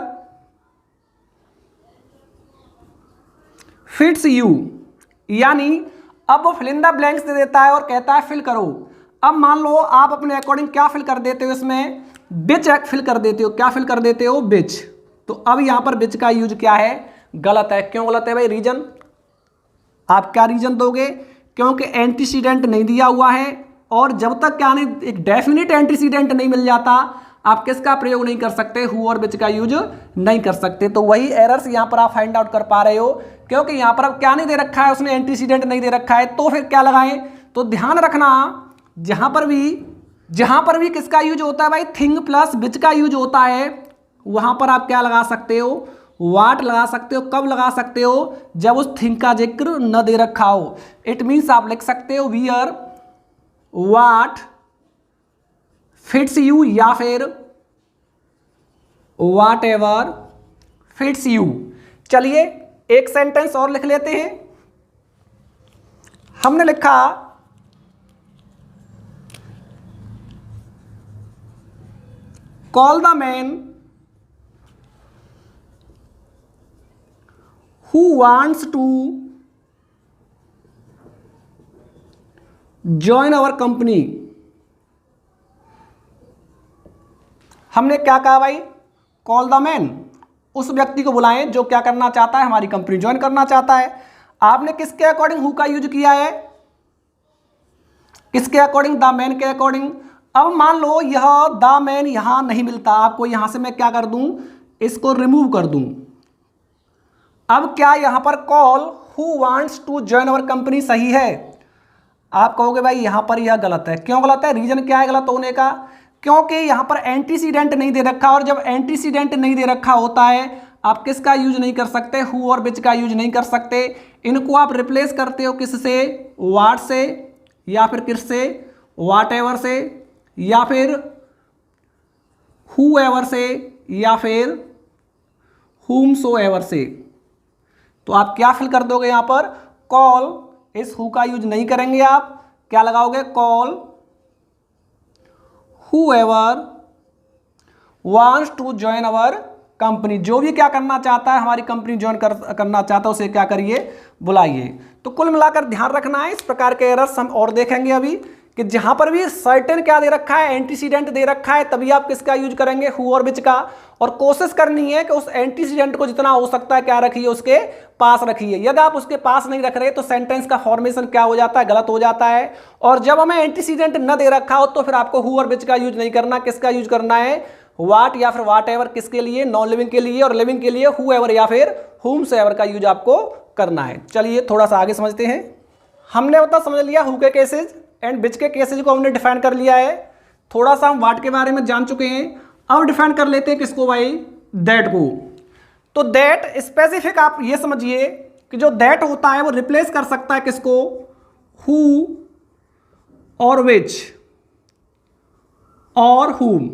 फिट्स यू, यानी अब वो फिल इन द ब्लैंक्स दे देता है और कहता है फिल करो। अब मान लो आप अपने अकॉर्डिंग क्या फिल कर देते हो, इसमें बिच फिल कर देते हो। क्या फिल कर देते हो, बिच। तो अब यहां पर बिच का यूज क्या है, गलत है। क्यों गलत है भाई, रीजन, आप क्या रीजन दोगे, क्योंकि एंटीसीडेंट नहीं दिया हुआ है, और जब तक क्या नहीं, एक डेफिनेट एंटीसीडेंट नहीं मिल जाता, आप किसका प्रयोग नहीं कर सकते, हु और बिच का यूज नहीं कर सकते। तो वही एरर्स यहां पर आप फाइंड आउट कर पा रहे हो, क्योंकि यहां पर अब क्या नहीं दे रखा है, उसने एंटीसीडेंट नहीं दे रखा है, तो फिर क्या लगाएं। तो ध्यान रखना, जहां पर भी किसका यूज होता है भाई, थिंग प्लस बिच का यूज होता है, वहां पर आप क्या लगा सकते हो, वाट लगा सकते हो। कब लगा सकते हो, जब उस थिंग का जिक्र न दे रखा हो। इट मीन्स आप लिख सकते हो वियर वाट फिट्स यू, या फिर वाट एवर फिट्स यू। चलिए एक सेंटेंस और लिख लेते हैं। हमने लिखा, call the man who wants to join our company. हमने क्या कहा भाई, कॉल द मैन, उस व्यक्ति को बुलाएं जो क्या करना चाहता है, हमारी कंपनी ज्वाइन करना चाहता है। आपने किसके अकॉर्डिंग हु का यूज किया है, किसके अकॉर्डिंग, द मैन के अकॉर्डिंग। अब मान लो यह द मैन यहां नहीं मिलता, आपको यहां से मैं क्या कर दूं, इसको रिमूव कर दूं। अब क्या यहां पर call who wants to join our company सही है। आप कहोगे भाई यहां पर यह गलत है। क्यों गलत है, रीजन क्या है गलत होने का, क्योंकि यहां पर एंटीसीडेंट नहीं दे रखा, और जब एंटीसीडेंट नहीं दे रखा होता है आप किसका यूज नहीं कर सकते, हु और बिच का यूज नहीं कर सकते। इनको आप रिप्लेस करते हो किससे, वाट से, या फिर किससे, वाट एवर से। या फिर whoever से या फिर whomsoever से। तो आप क्या फिल कर दोगे यहां पर, कॉल, इस हु का यूज नहीं करेंगे, आप क्या लगाओगे, call whoever wants to join our company. जो भी क्या करना चाहता है, हमारी कंपनी ज्वाइन करना चाहता है, उसे क्या करिए, बुलाइए। तो कुल मिलाकर ध्यान रखना है, इस प्रकार के एरर्स हम और देखेंगे अभी कि जहां पर भी सर्टेन क्या दे रखा है, एंटीसीडेंट दे रखा है, तभी आप किसका यूज करेंगे, हु और विच का। और कोशिश करनी है कि उस एंटीसीडेंट को जितना हो सकता है क्या रखिए, उसके पास रखिए। यदि आप उसके पास नहीं रख रहे तो सेंटेंस का फॉर्मेशन क्या हो जाता है, गलत हो जाता है। और जब हमें एंटीसीडेंट न दे रखा हो तो फिर आपको हु और विच का यूज नहीं करना, किसका यूज करना है, वाट या फिर वाट एवर, किसके लिए, नॉन लिविंग के लिए, और लिविंग के लिए हु या फिर whomsoever का यूज आपको करना है। चलिए थोड़ा सा आगे समझते हैं। हमने समझ लिया हु के केसेज एंड विच के केसेज को हमने डिफाइन कर लिया है। थोड़ा सा हम वाट के बारे में जान चुके हैं, अब डिफाइन कर लेते हैं किसको भाई, दैट को। तो दैट स्पेसिफिक आप ये समझिए कि जो दैट होता है वो रिप्लेस कर सकता है किसको, हु और विच और whom,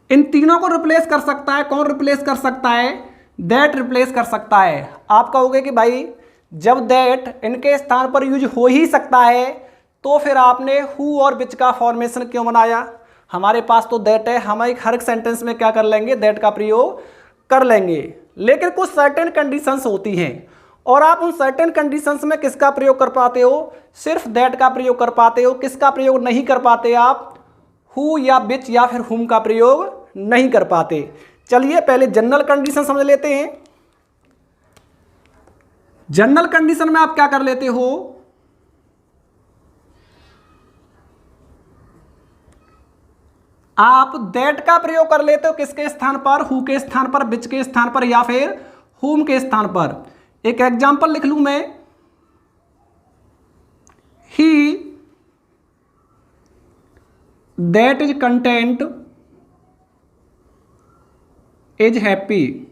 इन तीनों को रिप्लेस कर सकता है। कौन रिप्लेस कर सकता है, दैट रिप्लेस कर सकता है। आप कहोगे कि भाई जब दैट इनके स्थान पर यूज हो ही सकता है तो फिर आपने हु और विच का फॉर्मेशन क्यों बनाया, हमारे पास तो दैट है, हम एक हर एक सेंटेंस में क्या कर लेंगे, दैट का प्रयोग कर लेंगे। लेकिन कुछ सर्टेन कंडीशंस होती हैं और आप उन सर्टेन कंडीशंस में किसका प्रयोग कर पाते हो, सिर्फ दैट का प्रयोग कर पाते हो। किसका प्रयोग नहीं कर पाते आप, हु या विच या फिर हुम का प्रयोग नहीं कर पाते। चलिए पहले जनरल कंडीशन समझ लेते हैं। जनरल कंडीशन में आप क्या कर लेते हो, आप दैट का प्रयोग कर लेते हो किसके स्थान पर, हु के स्थान पर, विच के स्थान पर या फिर हुम के स्थान पर। एक एग्जांपल लिख लूं मैं, he that is content is happy.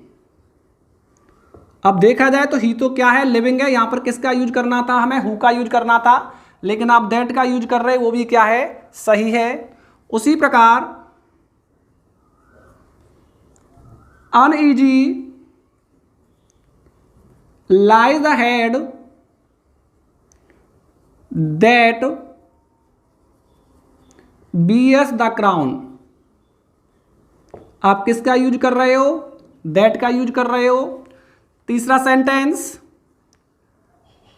अब देखा जाए तो ही तो क्या है, लिविंग है, यहां पर किसका यूज करना था, हमें हु का यूज करना था, लेकिन आप दैट का यूज कर रहे हैं, वो भी क्या है, सही है। उसी प्रकार uneasy lies ahead that bears the crown. आप किसका यूज कर रहे हो, दैट का यूज कर रहे हो। तीसरा sentence,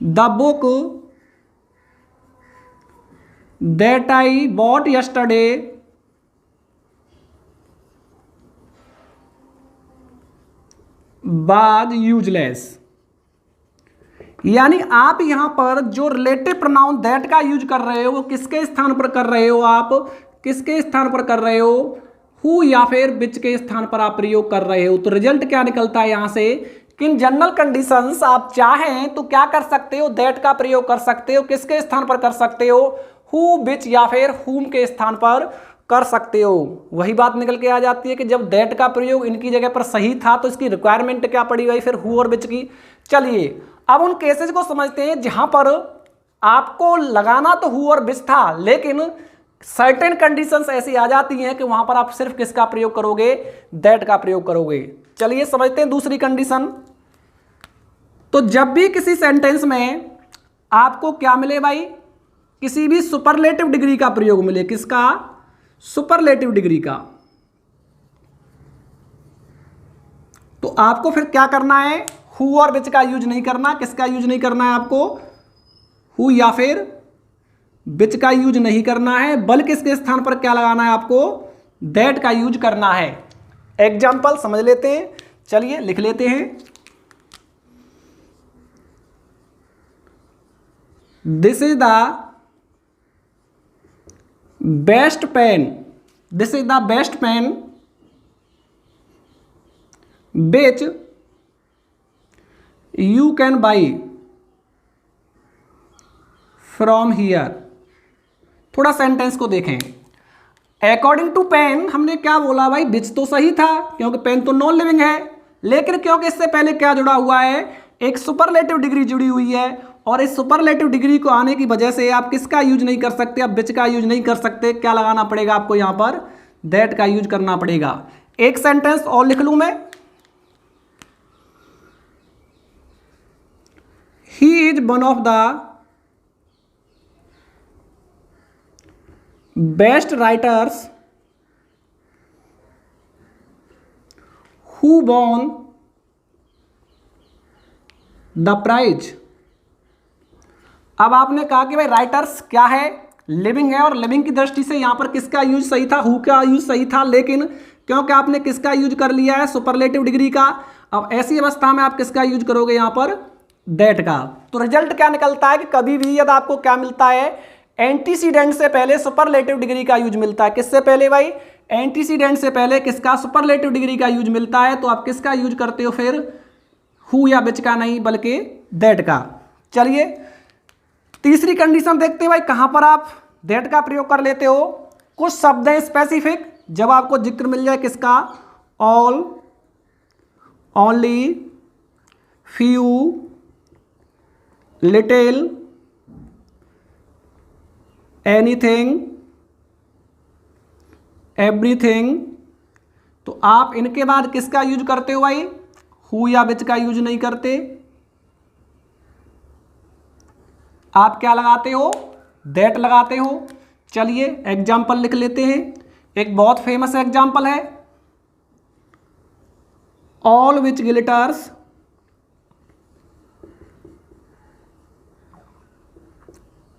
the book that I bought yesterday was useless. यानी आप यहां पर जो रिलेटिव प्रोनाउन दैट का यूज कर रहे हो वो किसके स्थान पर कर रहे हो, आप किसके स्थान पर कर रहे हो, हु या फिर विच के स्थान पर आप प्रयोग कर रहे हो। तो रिजल्ट क्या निकलता है यहां से कि इन जनरल कंडीशंस आप चाहें तो क्या कर सकते हो, दैट का प्रयोग कर सकते हो, किसके स्थान पर कर सकते हो, हु विच या फिर हुम के स्थान पर कर सकते हो। वही बात निकल के आ जाती है कि जब दैट का प्रयोग इनकी जगह पर सही था तो इसकी रिक्वायरमेंट क्या पड़ी गई फिर हु और विच की। चलिए अब उन केसेस को समझते हैं जहां पर आपको लगाना तो हु और विच था, लेकिन सर्टेन कंडीशंस ऐसी आ जाती हैं कि वहां पर आप सिर्फ किसका प्रयोग करोगे, दैट का प्रयोग करोगे। चलिए समझते हैं दूसरी कंडीशन। तो जब भी किसी सेंटेंस में आपको क्या मिले भाई, किसी भी सुपरलेटिव डिग्री का प्रयोग मिले, किसका, सुपरलेटिव डिग्री का, तो आपको फिर क्या करना है, हु और विच का यूज नहीं करना। किसका यूज नहीं करना है आपको, हु या फिर विच का यूज नहीं करना है, बल्कि इसके स्थान पर क्या लगाना है आपको, दैट का यूज करना है। एग्जाम्पल समझ लेते हैं, चलिए लिख लेते हैं। This is the best pen, this is the best pen which you can buy from here। थोड़ा सेंटेंस को देखें। अकॉर्डिंग टू पेन हमने क्या बोला भाई, विच तो सही था क्योंकि पेन तो नॉन लिविंग है, लेकिन क्योंकि इससे पहले क्या जुड़ा हुआ है, एक सुपरलेटिव डिग्री जुड़ी हुई है, और इस सुपरलेटिव डिग्री को आने की वजह से आप किसका यूज नहीं कर सकते, अब विच का यूज नहीं कर सकते, क्या लगाना पड़ेगा आपको यहाँ पर, दैट का यूज करना पड़ेगा। एक सेंटेंस और लिख लूं मैं, he is one of the best writers who won the prize. अब आपने कहा कि भाई राइटर्स क्या है, लिविंग है, और लिविंग की दृष्टि से यहां पर किसका यूज सही था, हु का यूज सही था, लेकिन क्योंकि आपने किसका यूज कर लिया है, सुपरलेटिव डिग्री का, अब ऐसी अवस्था में आप किसका यूज करोगे यहां पर, दैट का। तो रिजल्ट क्या निकलता है कि कभी भी यदि आपको क्या मिलता है, एंटीसीडेंट से पहले सुपरलेटिव डिग्री का यूज मिलता है। किससे पहले भाई, एंटीसीडेंट से पहले किसका, सुपरलेटिव डिग्री का यूज मिलता है। तो आप किसका यूज करते हो फिर, हु या विच का नहीं बल्कि दैट का। चलिए तीसरी कंडीशन देखते हैं भाई, कहां पर आप दैट का प्रयोग कर लेते हो। कुछ शब्द हैं स्पेसिफिक, जब आपको जिक्र मिल जाए किसका, all, only, few, little, anything, everything, तो आप इनके बाद किसका यूज करते हो भाई, हु या विच का यूज नहीं करते, आप क्या लगाते हो, दैट लगाते हो। चलिए एग्जाम्पल लिख लेते हैं, एक बहुत फेमस एग्जाम्पल है, all which glitters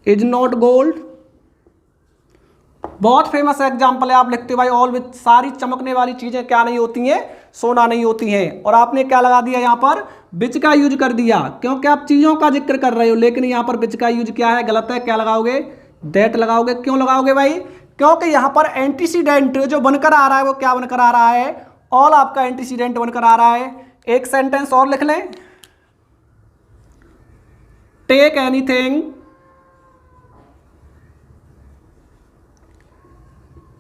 is not gold. बहुत फेमस एग्जाम्पल है, आप लिखते हो भाई ऑल विच, सारी चमकने वाली चीजें क्या नहीं होती हैं, सोना नहीं होती हैं, और आपने क्या लगा दिया यहां पर, विच का यूज कर दिया, क्योंकि आप चीजों का जिक्र कर रहे हो, लेकिन यहां पर विच का यूज क्या है, गलत है, क्या लगाओगे, दैट लगाओगे। क्यों लगाओगे भाई, क्योंकि यहां पर एंटीसीडेंट जो बनकर आ रहा है वो क्या बनकर आ रहा है, ऑल आपका एंटीसीडेंट बनकर आ रहा है। एक सेंटेंस और लिख लें, take anything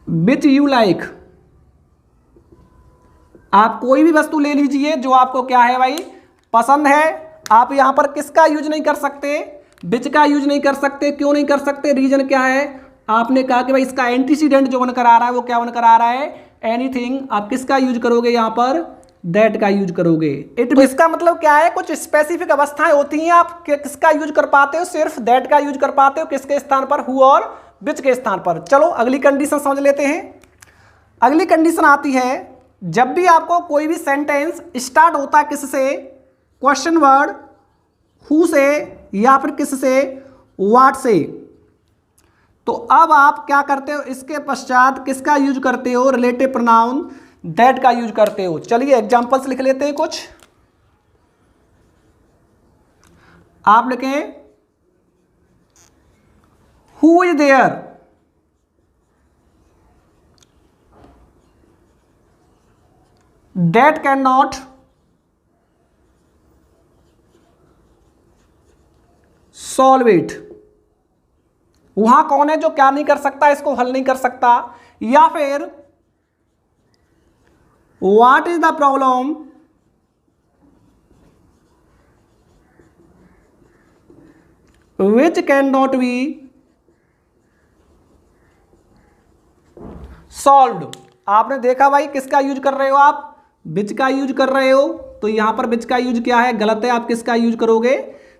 which you like. आप कोई भी वस्तु ले लीजिए जो आपको क्या है भाई, पसंद है। आप यहां पर किसका यूज नहीं कर सकते, विच का यूज नहीं कर सकते। क्यों नहीं कर सकते, रीजन क्या है, आपने कहा कि भाई इसका एंटीसीडेंट जो बनकर आ रहा है वो क्या बनकर आ रहा है, एनीथिंग। आप किसका यूज करोगे यहां पर, दैट का यूज करोगे। इसका मतलब क्या है, कुछ स्पेसिफिक अवस्थाएं होती हैं, आप किसका यूज कर पाते हो, सिर्फ दैट का यूज कर पाते हो, किसके स्थान पर, हु और विच के स्थान पर। चलो अगली कंडीशन समझ लेते हैं। अगली कंडीशन आती है, जब भी आपको कोई भी सेंटेंस स्टार्ट होता है किससे, क्वेश्चन वर्ड हु से या फिर किससे, व्हाट से, तो अब आप क्या करते हो, इसके पश्चात किसका यूज करते हो, रिलेटिव प्रोनाउन दैट का यूज करते हो। चलिए एग्जांपल्स लिख लेते हैं कुछ। आप लिखें, who is there, that can not solve it. वहां कौन है जो क्या नहीं कर सकता, इसको हल नहीं कर सकता। या फिर what is the problem which can not be solved. आपने देखा भाई किसका यूज कर रहे हो आप, विच का यूज कर रहे हो, तो यहां पर विच का यूज क्या है, गलत है, आप किसका यूज करोगे,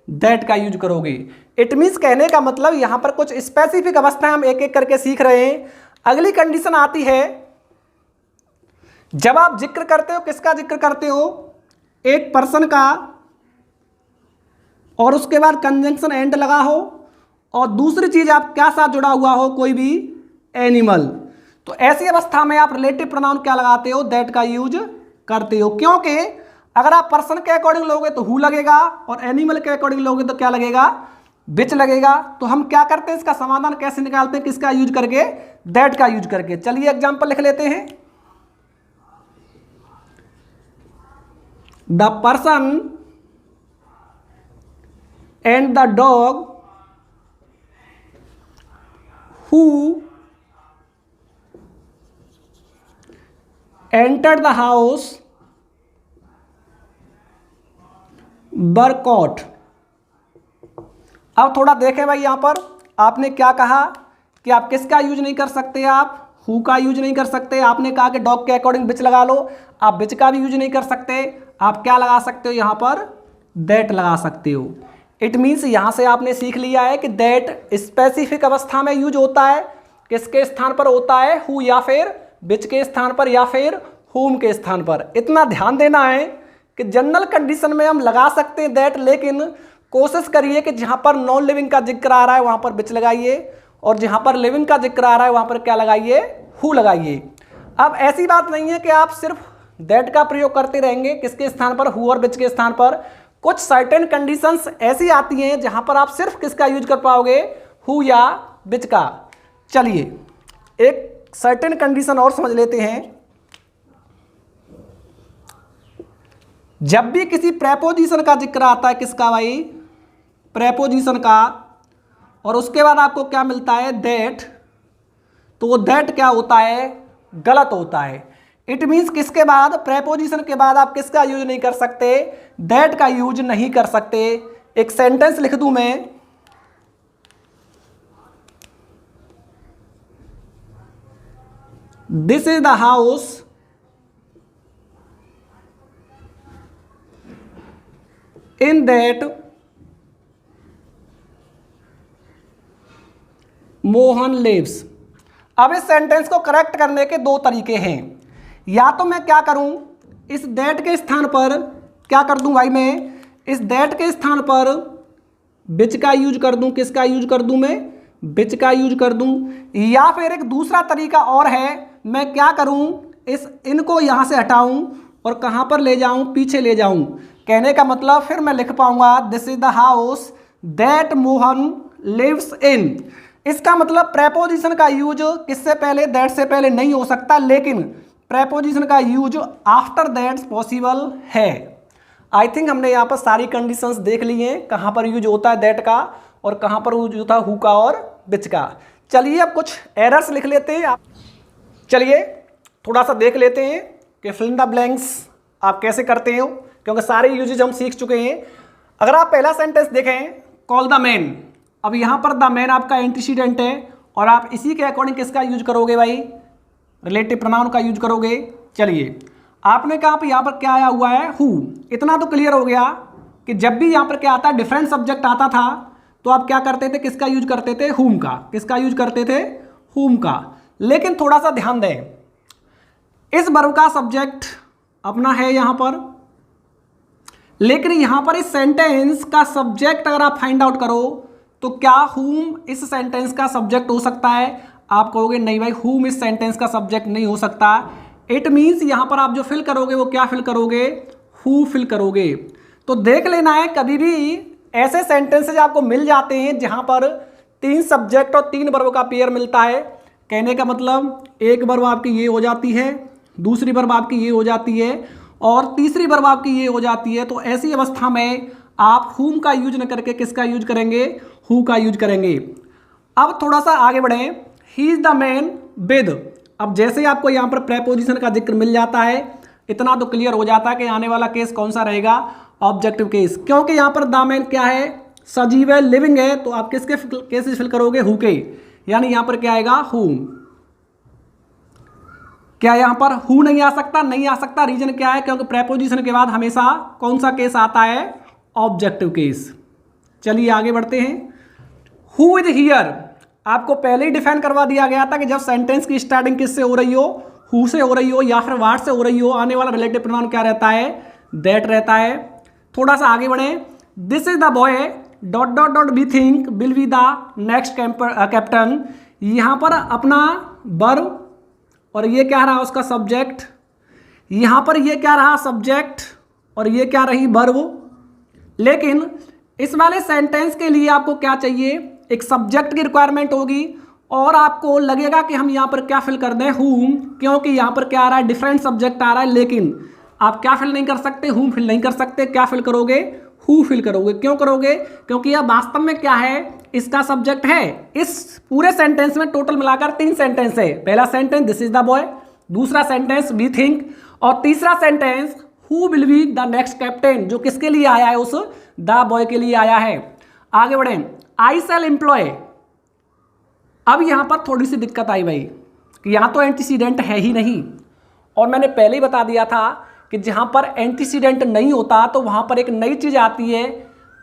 दैट का यूज करोगे। इट मीन्स कहने का मतलब यहां पर कुछ स्पेसिफिक अवस्थाएं हम एक एक करके सीख रहे हैं। अगली कंडीशन आती है, जब आप जिक्र करते हो, किसका जिक्र करते हो, एक पर्सन का, और उसके बाद कंजंक्शन एंड लगा हो, और दूसरी चीज आप क्या साथ जुड़ा हुआ हो, कोई भी एनिमल, तो ऐसी अवस्था में आप रिलेटिव प्रोनाउन क्या लगाते हो, दैट का यूज करते हो। क्योंकि अगर आप पर्सन के अकॉर्डिंग लोगे तो हु लगेगा, और एनिमल के अकॉर्डिंग लोगे तो क्या लगेगा, विच लगेगा। तो हम क्या करते हैं, इसका समाधान कैसे निकालते हैं, किसका यूज करके, दैट का यूज करके। चलिए एग्जांपल लिख लेते हैं, the person and the dog who entered the house were caught। अब थोड़ा देखें भाई, यहाँ पर आपने क्या कहा कि आप किसका यूज नहीं कर सकते, आप हु का यूज नहीं कर सकते। आपने कहा कि डॉग के अकॉर्डिंग विच लगा लो, आप विच का भी यूज नहीं कर सकते। आप क्या लगा सकते हो यहाँ पर, दैट लगा सकते हो। इट मीन्स यहाँ से आपने सीख लिया है कि दैट स्पेसिफिक अवस्था में यूज होता है, किसके स्थान पर होता है, हु या फिर विच के स्थान पर या फिर हुम के स्थान पर। इतना ध्यान देना है कि जनरल कंडीशन में हम लगा सकते हैं दैट, लेकिन कोशिश करिए कि जहाँ पर नॉन लिविंग का जिक्र आ रहा है वहाँ पर विच लगाइए, और जहाँ पर लिविंग का जिक्र आ रहा है वहाँ पर क्या लगाइए, हु लगाइए। अब ऐसी बात नहीं है कि आप सिर्फ दैट का प्रयोग करते रहेंगे, किसके स्थान पर, हु और विच के स्थान पर। कुछ सर्टेन कंडीशंस ऐसी आती हैं जहाँ पर आप सिर्फ किसका यूज कर पाओगे, हु या विच का। चलिए एक सर्टेन कंडीशन और समझ लेते हैं। जब भी किसी प्रेपोजिशन का जिक्र आता है, किसका भाई, प्रेपोजिशन का, और उसके बाद आपको क्या मिलता है, दैट, तो वो दैट क्या होता है, गलत होता है। इट मीन्स किसके बाद, प्रेपोजिशन के बाद आप किसका यूज नहीं कर सकते, दैट का यूज नहीं कर सकते। एक सेंटेंस लिख दूं मैं, this is the house in that Mohan lives. अब इस सेंटेंस को करेक्ट करने के दो तरीके हैं। या तो मैं क्या करूं, इस दैट के स्थान पर क्या कर दूं भाई, मैं इस दैट के स्थान पर विच का यूज कर दूं, किसका यूज कर दूं, मैं विच का यूज कर दूं। या फिर एक दूसरा तरीका और है, मैं क्या करूं, इस इनको यहां से हटाऊं और कहां पर ले जाऊं, पीछे ले जाऊं। कहने का मतलब फिर मैं लिख पाऊंगा this is the house that Mohan lives in. इसका मतलब प्रेपोजिशन का यूज किससे पहले, दैट से पहले नहीं हो सकता, लेकिन प्रेपोजिशन का यूज आफ्टर दैट पॉसिबल है। आई थिंक हमने यहाँ पर सारी कंडीशंस देख ली हैं, कहाँ पर यूज होता है दैट का और कहाँ पर यूज होता है हु का और विच का। चलिए अब कुछ एरर्स लिख लेते हैं। चलिए थोड़ा सा देख लेते हैं कि फिल इन द ब्लैंक्स आप कैसे करते हो, क्योंकि सारे यूजेज हम सीख चुके हैं। अगर आप पहला सेंटेंस देखें, कॉल द मैन, अब यहाँ पर द मैन आपका एंटीसीडेंट है और आप इसी के अकॉर्डिंग किसका यूज करोगे भाई, रिलेटिव प्रोनाउन का यूज करोगे। चलिए आपने कहा यहाँ पर क्या आया हुआ है, हु। इतना तो क्लियर हो गया कि जब भी यहाँ पर क्या आता है, डिफरेंट सब्जेक्ट आता था, तो आप क्या करते थे, किसका यूज करते थे, हुम का। किसका यूज करते थे, हुम का। लेकिन थोड़ा सा ध्यान दें, इस वर्ब का सब्जेक्ट अपना है यहाँ पर, लेकिन यहाँ पर इस सेंटेंस का सब्जेक्ट अगर आप फाइंड आउट करो तो क्या हुम इस सेंटेंस का सब्जेक्ट हो सकता है। आप कहोगे नहीं भाई, हुम इस सेंटेंस का सब्जेक्ट नहीं हो सकता। इट मीन्स यहाँ पर आप जो फिल करोगे वो क्या फिल करोगे, हु फिल करोगे। तो देख लेना है, कभी भी ऐसे सेंटेंसेज आपको मिल जाते हैं जहाँ पर 3 सब्जेक्ट और 3 वर्ब का पेयर मिलता है। कहने का मतलब एक वर्ब आपकी ये हो जाती है, दूसरी वर्ब आपकी ये हो जाती है और तीसरी वर्ब आपकी ये हो जाती है। तो ऐसी अवस्था में आप हुम का यूज न करके किसका यूज करेंगे, हु का यूज करेंगे। अब थोड़ा सा आगे बढ़ें, he is the man with. अब जैसे ही आपको यहाँ पर प्रेपोजिशन का जिक्र मिल जाता है, इतना तो क्लियर हो जाता है कि आने वाला केस कौन सा रहेगा, ऑब्जेक्टिव केस। क्योंकि यहाँ पर द मैन क्या है, सजीव है, लिविंग है, तो आप किसके केसेस फिल करोगे, हु के। यानी यहाँ पर क्या आएगा, हुम। क्या यहाँ पर हु नहीं आ सकता, नहीं आ सकता। रीजन क्या है, क्योंकि प्रेपोजिशन के बाद हमेशा कौन सा केस आता है, ऑब्जेक्टिव केस। चलिए आगे बढ़ते हैं। हु इज हियर आपको पहले ही डिफाइन करवा दिया गया था कि जब सेंटेंस की स्टार्टिंग किससे हो रही हो, हु से हो रही हो या फिर व्हाट से हो रही हो, आने वाला रिलेटिव प्रोनाउन क्या रहता है, दैट रहता है। थोड़ा सा आगे बढ़े, this is the boy dot dot dot we think will be the next captain. यहाँ पर अपना वर्ब और ये क्या रहा उसका सब्जेक्ट, यहाँ पर ये क्या रहा सब्जेक्ट और ये क्या रही वर्ब। लेकिन इस वाले सेंटेंस के लिए आपको क्या चाहिए, एक सब्जेक्ट की रिक्वायरमेंट होगी और आपको लगेगा कि हम यहाँ पर क्या फिल कर दें, हुम, क्योंकि यहाँ पर क्या आ रहा है, डिफरेंट सब्जेक्ट आ रहा है। लेकिन आप क्या फिल नहीं कर सकते, हुम फिल नहीं कर सकते। क्या फिल करोगे, हु फिल करोगे। क्यों करोगे, क्योंकि यह वास्तव में क्या है, इसका सब्जेक्ट है। इस पूरे सेंटेंस में टोटल मिलाकर 3 सेंटेंस है। पहला sentence this is the boy, दूसरा सेंटेंस वी थिंक और तीसरा sentence who will be the next captain, जो किसके लिए आया है, उस द बॉय के लिए आया है। आगे बढ़ें, आई सेल एम्प्लॉय। अब यहां पर थोड़ी सी दिक्कत आई भाई कि यहां तो एंटीसीडेंट है ही नहीं, और मैंने पहले ही बता दिया था कि जहां पर एंटीसीडेंट नहीं होता तो वहां पर एक नई चीज आती है,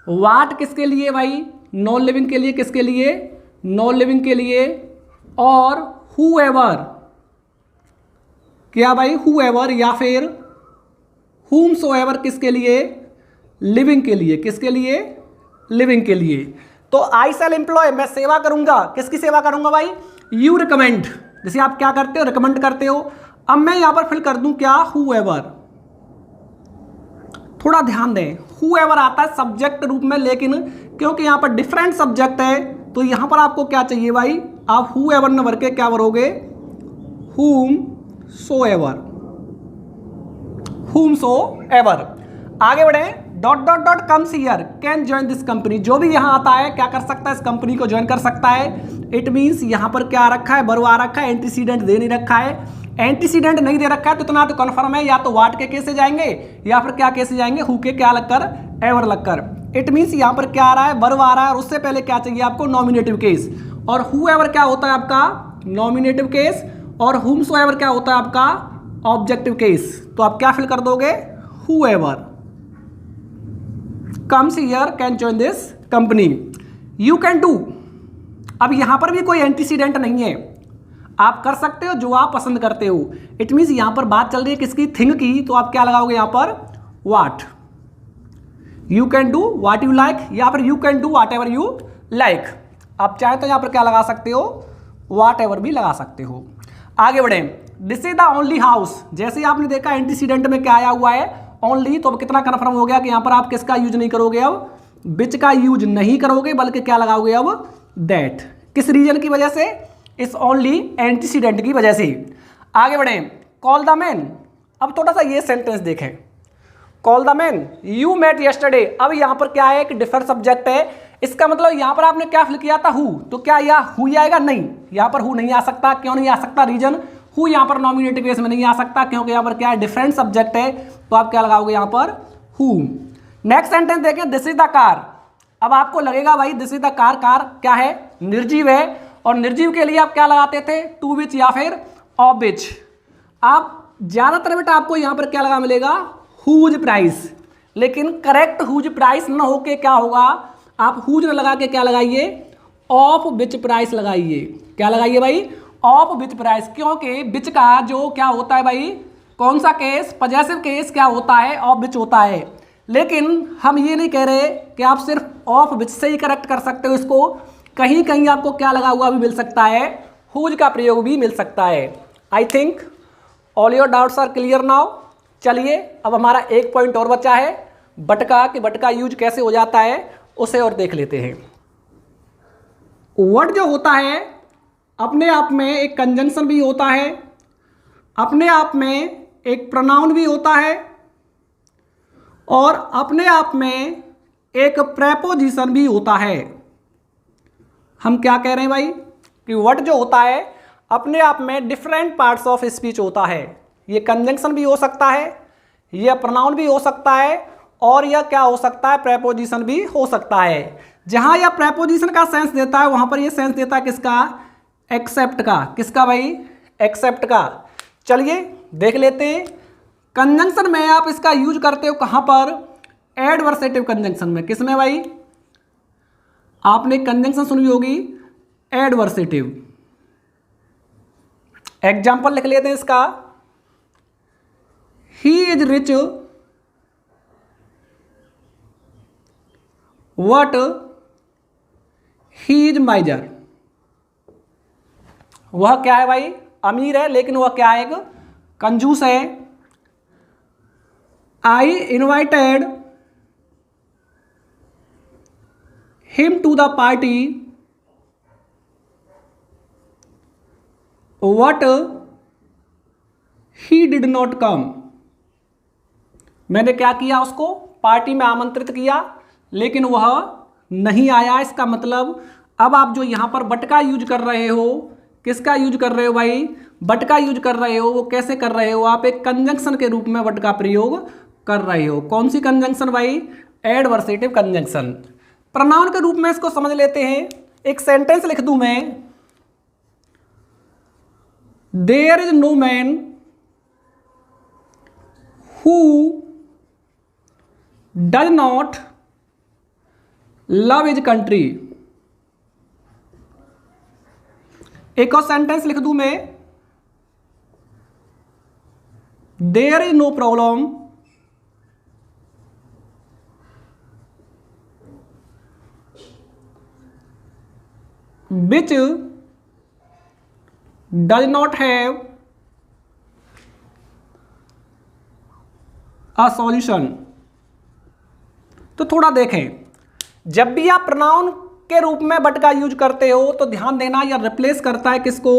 वाट किसके लिए भाई, नॉन लिविंग के लिए, किसके लिए, नॉन लिविंग के लिए, और हूएवर, क्या भाई, हूएवर, या फिर whomsoever किसके लिए, लिविंग के लिए, किसके लिए, लिविंग के लिए। तो आई शैल एम्प्लॉय, मैं सेवा करूंगा, किसकी सेवा करूंगा भाई, यू रिकमेंड, जैसे आप क्या करते हो, रिकमेंड करते हो। अब मैं यहां पर फिल कर दूं क्या, whoever। थोड़ा ध्यान दें, whoever आता है सब्जेक्ट रूप में, लेकिन क्योंकि यहां पर डिफरेंट सब्जेक्ट है तो यहां पर आपको क्या चाहिए भाई, आप whoever न भर के क्या भरोगे, whomsoever, whomsoever। आगे बढ़े, dot dot dot comes here can join this company, जो भी यहां आता है क्या कर सकता है, इस कंपनी को ज्वाइन कर सकता है। इट मींस यहां पर क्या रखा है, बरवा रखा है, एंटीसीडेंट दे नहीं रखा है। एंटीसीडेंट नहीं दे रखा है तो इतना तो कन्फर्म है, या तो वाट के केस से जाएंगे या फिर क्या केस से जाएंगे, हु के क्या लगकर, एवर लगकर। इट मींस यहां पर क्या आ रहा है, वर्ब आ रहा है, और उससे पहले क्या चाहिए आपको, नॉमिनेटिव केस। और हूएवर क्या होता है आपका, नॉमिनेटिव केस, और whomsoever क्या होता है आपका, ऑब्जेक्टिव केस। तो आप क्या फिल कर दोगे, whoever comes here can join this company, you can do। अब यहां पर भी कोई एंटीसीडेंट नहीं है, आप कर सकते हो जो आप पसंद करते हो। इट मीन्स यहां पर बात चल रही है किसकी, थिंग की, तो आप क्या लगाओगे यहां पर, what, you can do what you like, या फिर you can do what ever you like. आप चाहे तो यहां पर क्या लगा सकते हो, व्हाट एवर भी लगा सकते हो। आगे बढ़े, this is the only house, जैसे आपने देखा एंटीसीडेंट में क्या आया हुआ है, ओनली, तो अब कितना कन्फर्म हो गया कि यहां पर आप किसका यूज नहीं करोगे, अब बिच का यूज नहीं करोगे, बल्कि क्या लगाओगे अब, दैट। किस रीजन की वजह से, इस ओनली एंटीसीडेंट की वजह से। आगे बढ़े, कॉल द मैन। अब थोड़ा सा ये सेंटेंस देखें, call the man you met yesterday. अब यहां पर क्या है, एक डिफरेंट सब्जेक्ट है, इसका मतलब यहां पर आपने क्या फिल किया था, हु, तो क्या यह हु आएगा, नहीं, यहां पर हु नहीं आ सकता। क्यों नहीं आ सकता, रीजन, हु यहां पर नॉमिनेटिव केस में नहीं आ सकता, क्योंकि यहां पर क्या है, डिफरेंट सब्जेक्ट है, तो आप क्या लगाओगे यहां पर, हु। नेक्स्ट सेंटेंस देखें, दिस इज द कार। अब आपको लगेगा भाई this is the car, car क्या है, निर्जीव है, और निर्जीव के लिए आप क्या लगाते थे, टू विच या फिर ऑफ विच। आप ज्यादातर बेटा आपको यहां पर क्या लगा मिलेगा, हुज प्राइस, लेकिन करेक्ट हुज प्राइस न होके क्या होगा, आप हुज न लगा के क्या लगाइए, ऑफ विच प्राइस लगाइए। क्या लगाइए भाई, ऑफ विच प्राइस, क्योंकि विच का जो क्या होता है भाई, कौन सा केस, पजेसिव केस क्या होता है, ऑफ विच होता है। लेकिन हम ये नहीं कह रहे कि आप सिर्फ ऑफ विच से ही करेक्ट कर सकते हो इसको, कहीं कहीं आपको क्या लगा हुआ भी मिल सकता है, हुज का प्रयोग भी मिल सकता है। I think all your doubts are clear now. चलिए अब हमारा एक पॉइंट और बचा है, बटका, कि बटका यूज कैसे हो जाता है उसे और देख लेते हैं। वर्ड जो होता है अपने आप में एक कंजंक्शन भी होता है, अपने आप में एक प्रोनाउन भी होता है, और अपने आप में एक प्रेपोजिशन भी होता है। हम क्या कह रहे हैं भाई कि वर्ड जो होता है अपने आप में डिफरेंट पार्ट्स ऑफ स्पीच होता है। ये कंजंक्शन भी हो सकता है, यह प्रोनाउन भी हो सकता है, और यह क्या हो सकता है, प्रेपोजिशन भी हो सकता है। जहां यह प्रेपोजिशन का सेंस देता है वहां पर यह सेंस देता है किसका, एक्सेप्ट का। किसका भाई, एक्सेप्ट का। चलिए देख लेते हैं। कंजंक्शन में आप इसका यूज करते हो कहां पर, एडवर्सेटिव कंजंक्शन में। किसमें भाई, आपने कंजंक्शन सुनी होगी, एडवर्सेटिव। एग्जाम्पल लिख लेते हैं इसका, he is rich what he is माइजर। वह क्या है भाई, अमीर है, लेकिन वह क्या है, एक कंजूस है। I invited him to the party but he did not come. मैंने क्या किया, उसको पार्टी में आमंत्रित किया लेकिन वह नहीं आया। इसका मतलब अब आप जो यहां पर बट का यूज कर रहे हो, किसका यूज कर रहे हो भाई, बट का यूज कर रहे हो। वो कैसे कर रहे हो, आप एक कंजंक्शन के रूप में बट का प्रयोग कर रहे हो। कौन सी कंजंक्शन भाई, एडवर्सेटिव कंजंक्शन। प्रोनाउन के रूप में इसको समझ लेते हैं। एक सेंटेंस लिख दूं मैं, there is no man who does not love his country. एक और सेंटेंस लिख दूं मैं, there is no problem which does not have a solution। तो थोड़ा देखें, जब भी आप प्रोनाउन के रूप में बट का यूज करते हो तो ध्यान देना यह रिप्लेस करता है किसको।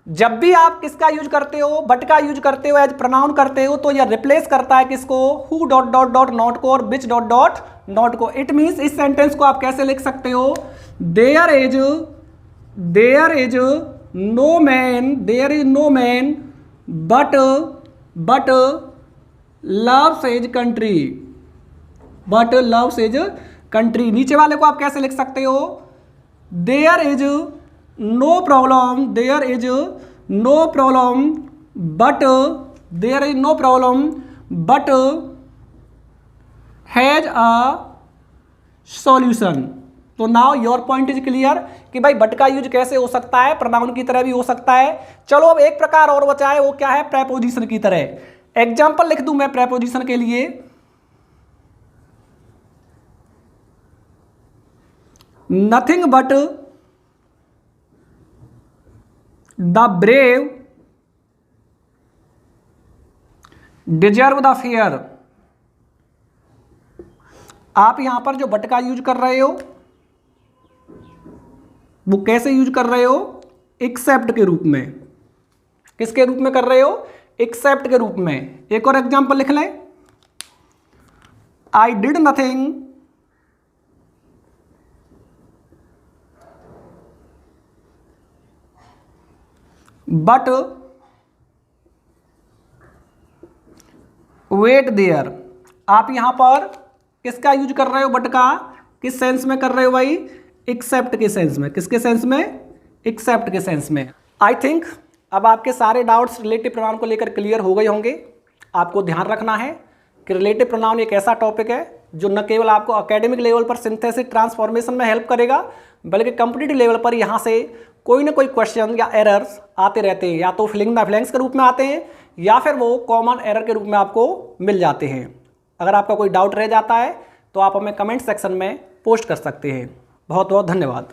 जब भी आप किसका यूज करते हो, बट का यूज करते हो, एज प्रोनाउन करते हो, तो यह रिप्लेस करता है किसको, who dot dot dot not को और विच डॉट डॉट नॉट को। इट मीन्स इस सेंटेंस को आप कैसे लिख सकते हो, there is no man but loves his country, but loves his country. नीचे वाले को आप कैसे लिख सकते हो, there is no problem but has a solution. तो now your point is clear कि भाई बट का यूज कैसे हो सकता है, प्रोनाउन की तरह भी हो सकता है। चलो अब एक प्रकार और बचा है, वो क्या है, प्रेपोजिशन की तरह। एग्जाम्पल लिख दूं मैं प्रेपोजिशन के लिए, nothing but the brave deserve the fair. आप यहां पर जो बट का यूज कर रहे हो वो कैसे यूज कर रहे हो, एक्सेप्ट के रूप में। किसके रूप में कर रहे हो, एक्सेप्ट के रूप में। एक और एग्जांपल लिख लें, I did nothing but wait there. आप यहां पर किसका यूज कर रहे हो, बट का, किस सेंस में कर रहे हो भाई, एक्सेप्ट के सेंस में। किसके सेंस में, एक्सेप्ट के सेंस में। आई थिंक अब आपके सारे डाउट्स रिलेटिव प्रोनाउन को लेकर क्लियर हो गए होंगे। आपको ध्यान रखना है कि रिलेटिव प्रोनाउन एक ऐसा टॉपिक है जो न केवल आपको एकेडमिक लेवल पर सिंथेसिस ट्रांसफॉर्मेशन में हेल्प करेगा, बल्कि कॉम्पिटिटिव लेवल पर यहाँ से कोई ना कोई क्वेश्चन या एरर्स आते रहते हैं, या तो फिलिंग द ब्लैंक्स के रूप में आते हैं या फिर वो कॉमन एरर के रूप में आपको मिल जाते हैं। अगर आपका कोई डाउट रह जाता है तो आप हमें कमेंट सेक्शन में पोस्ट कर सकते हैं। बहुत बहुत धन्यवाद।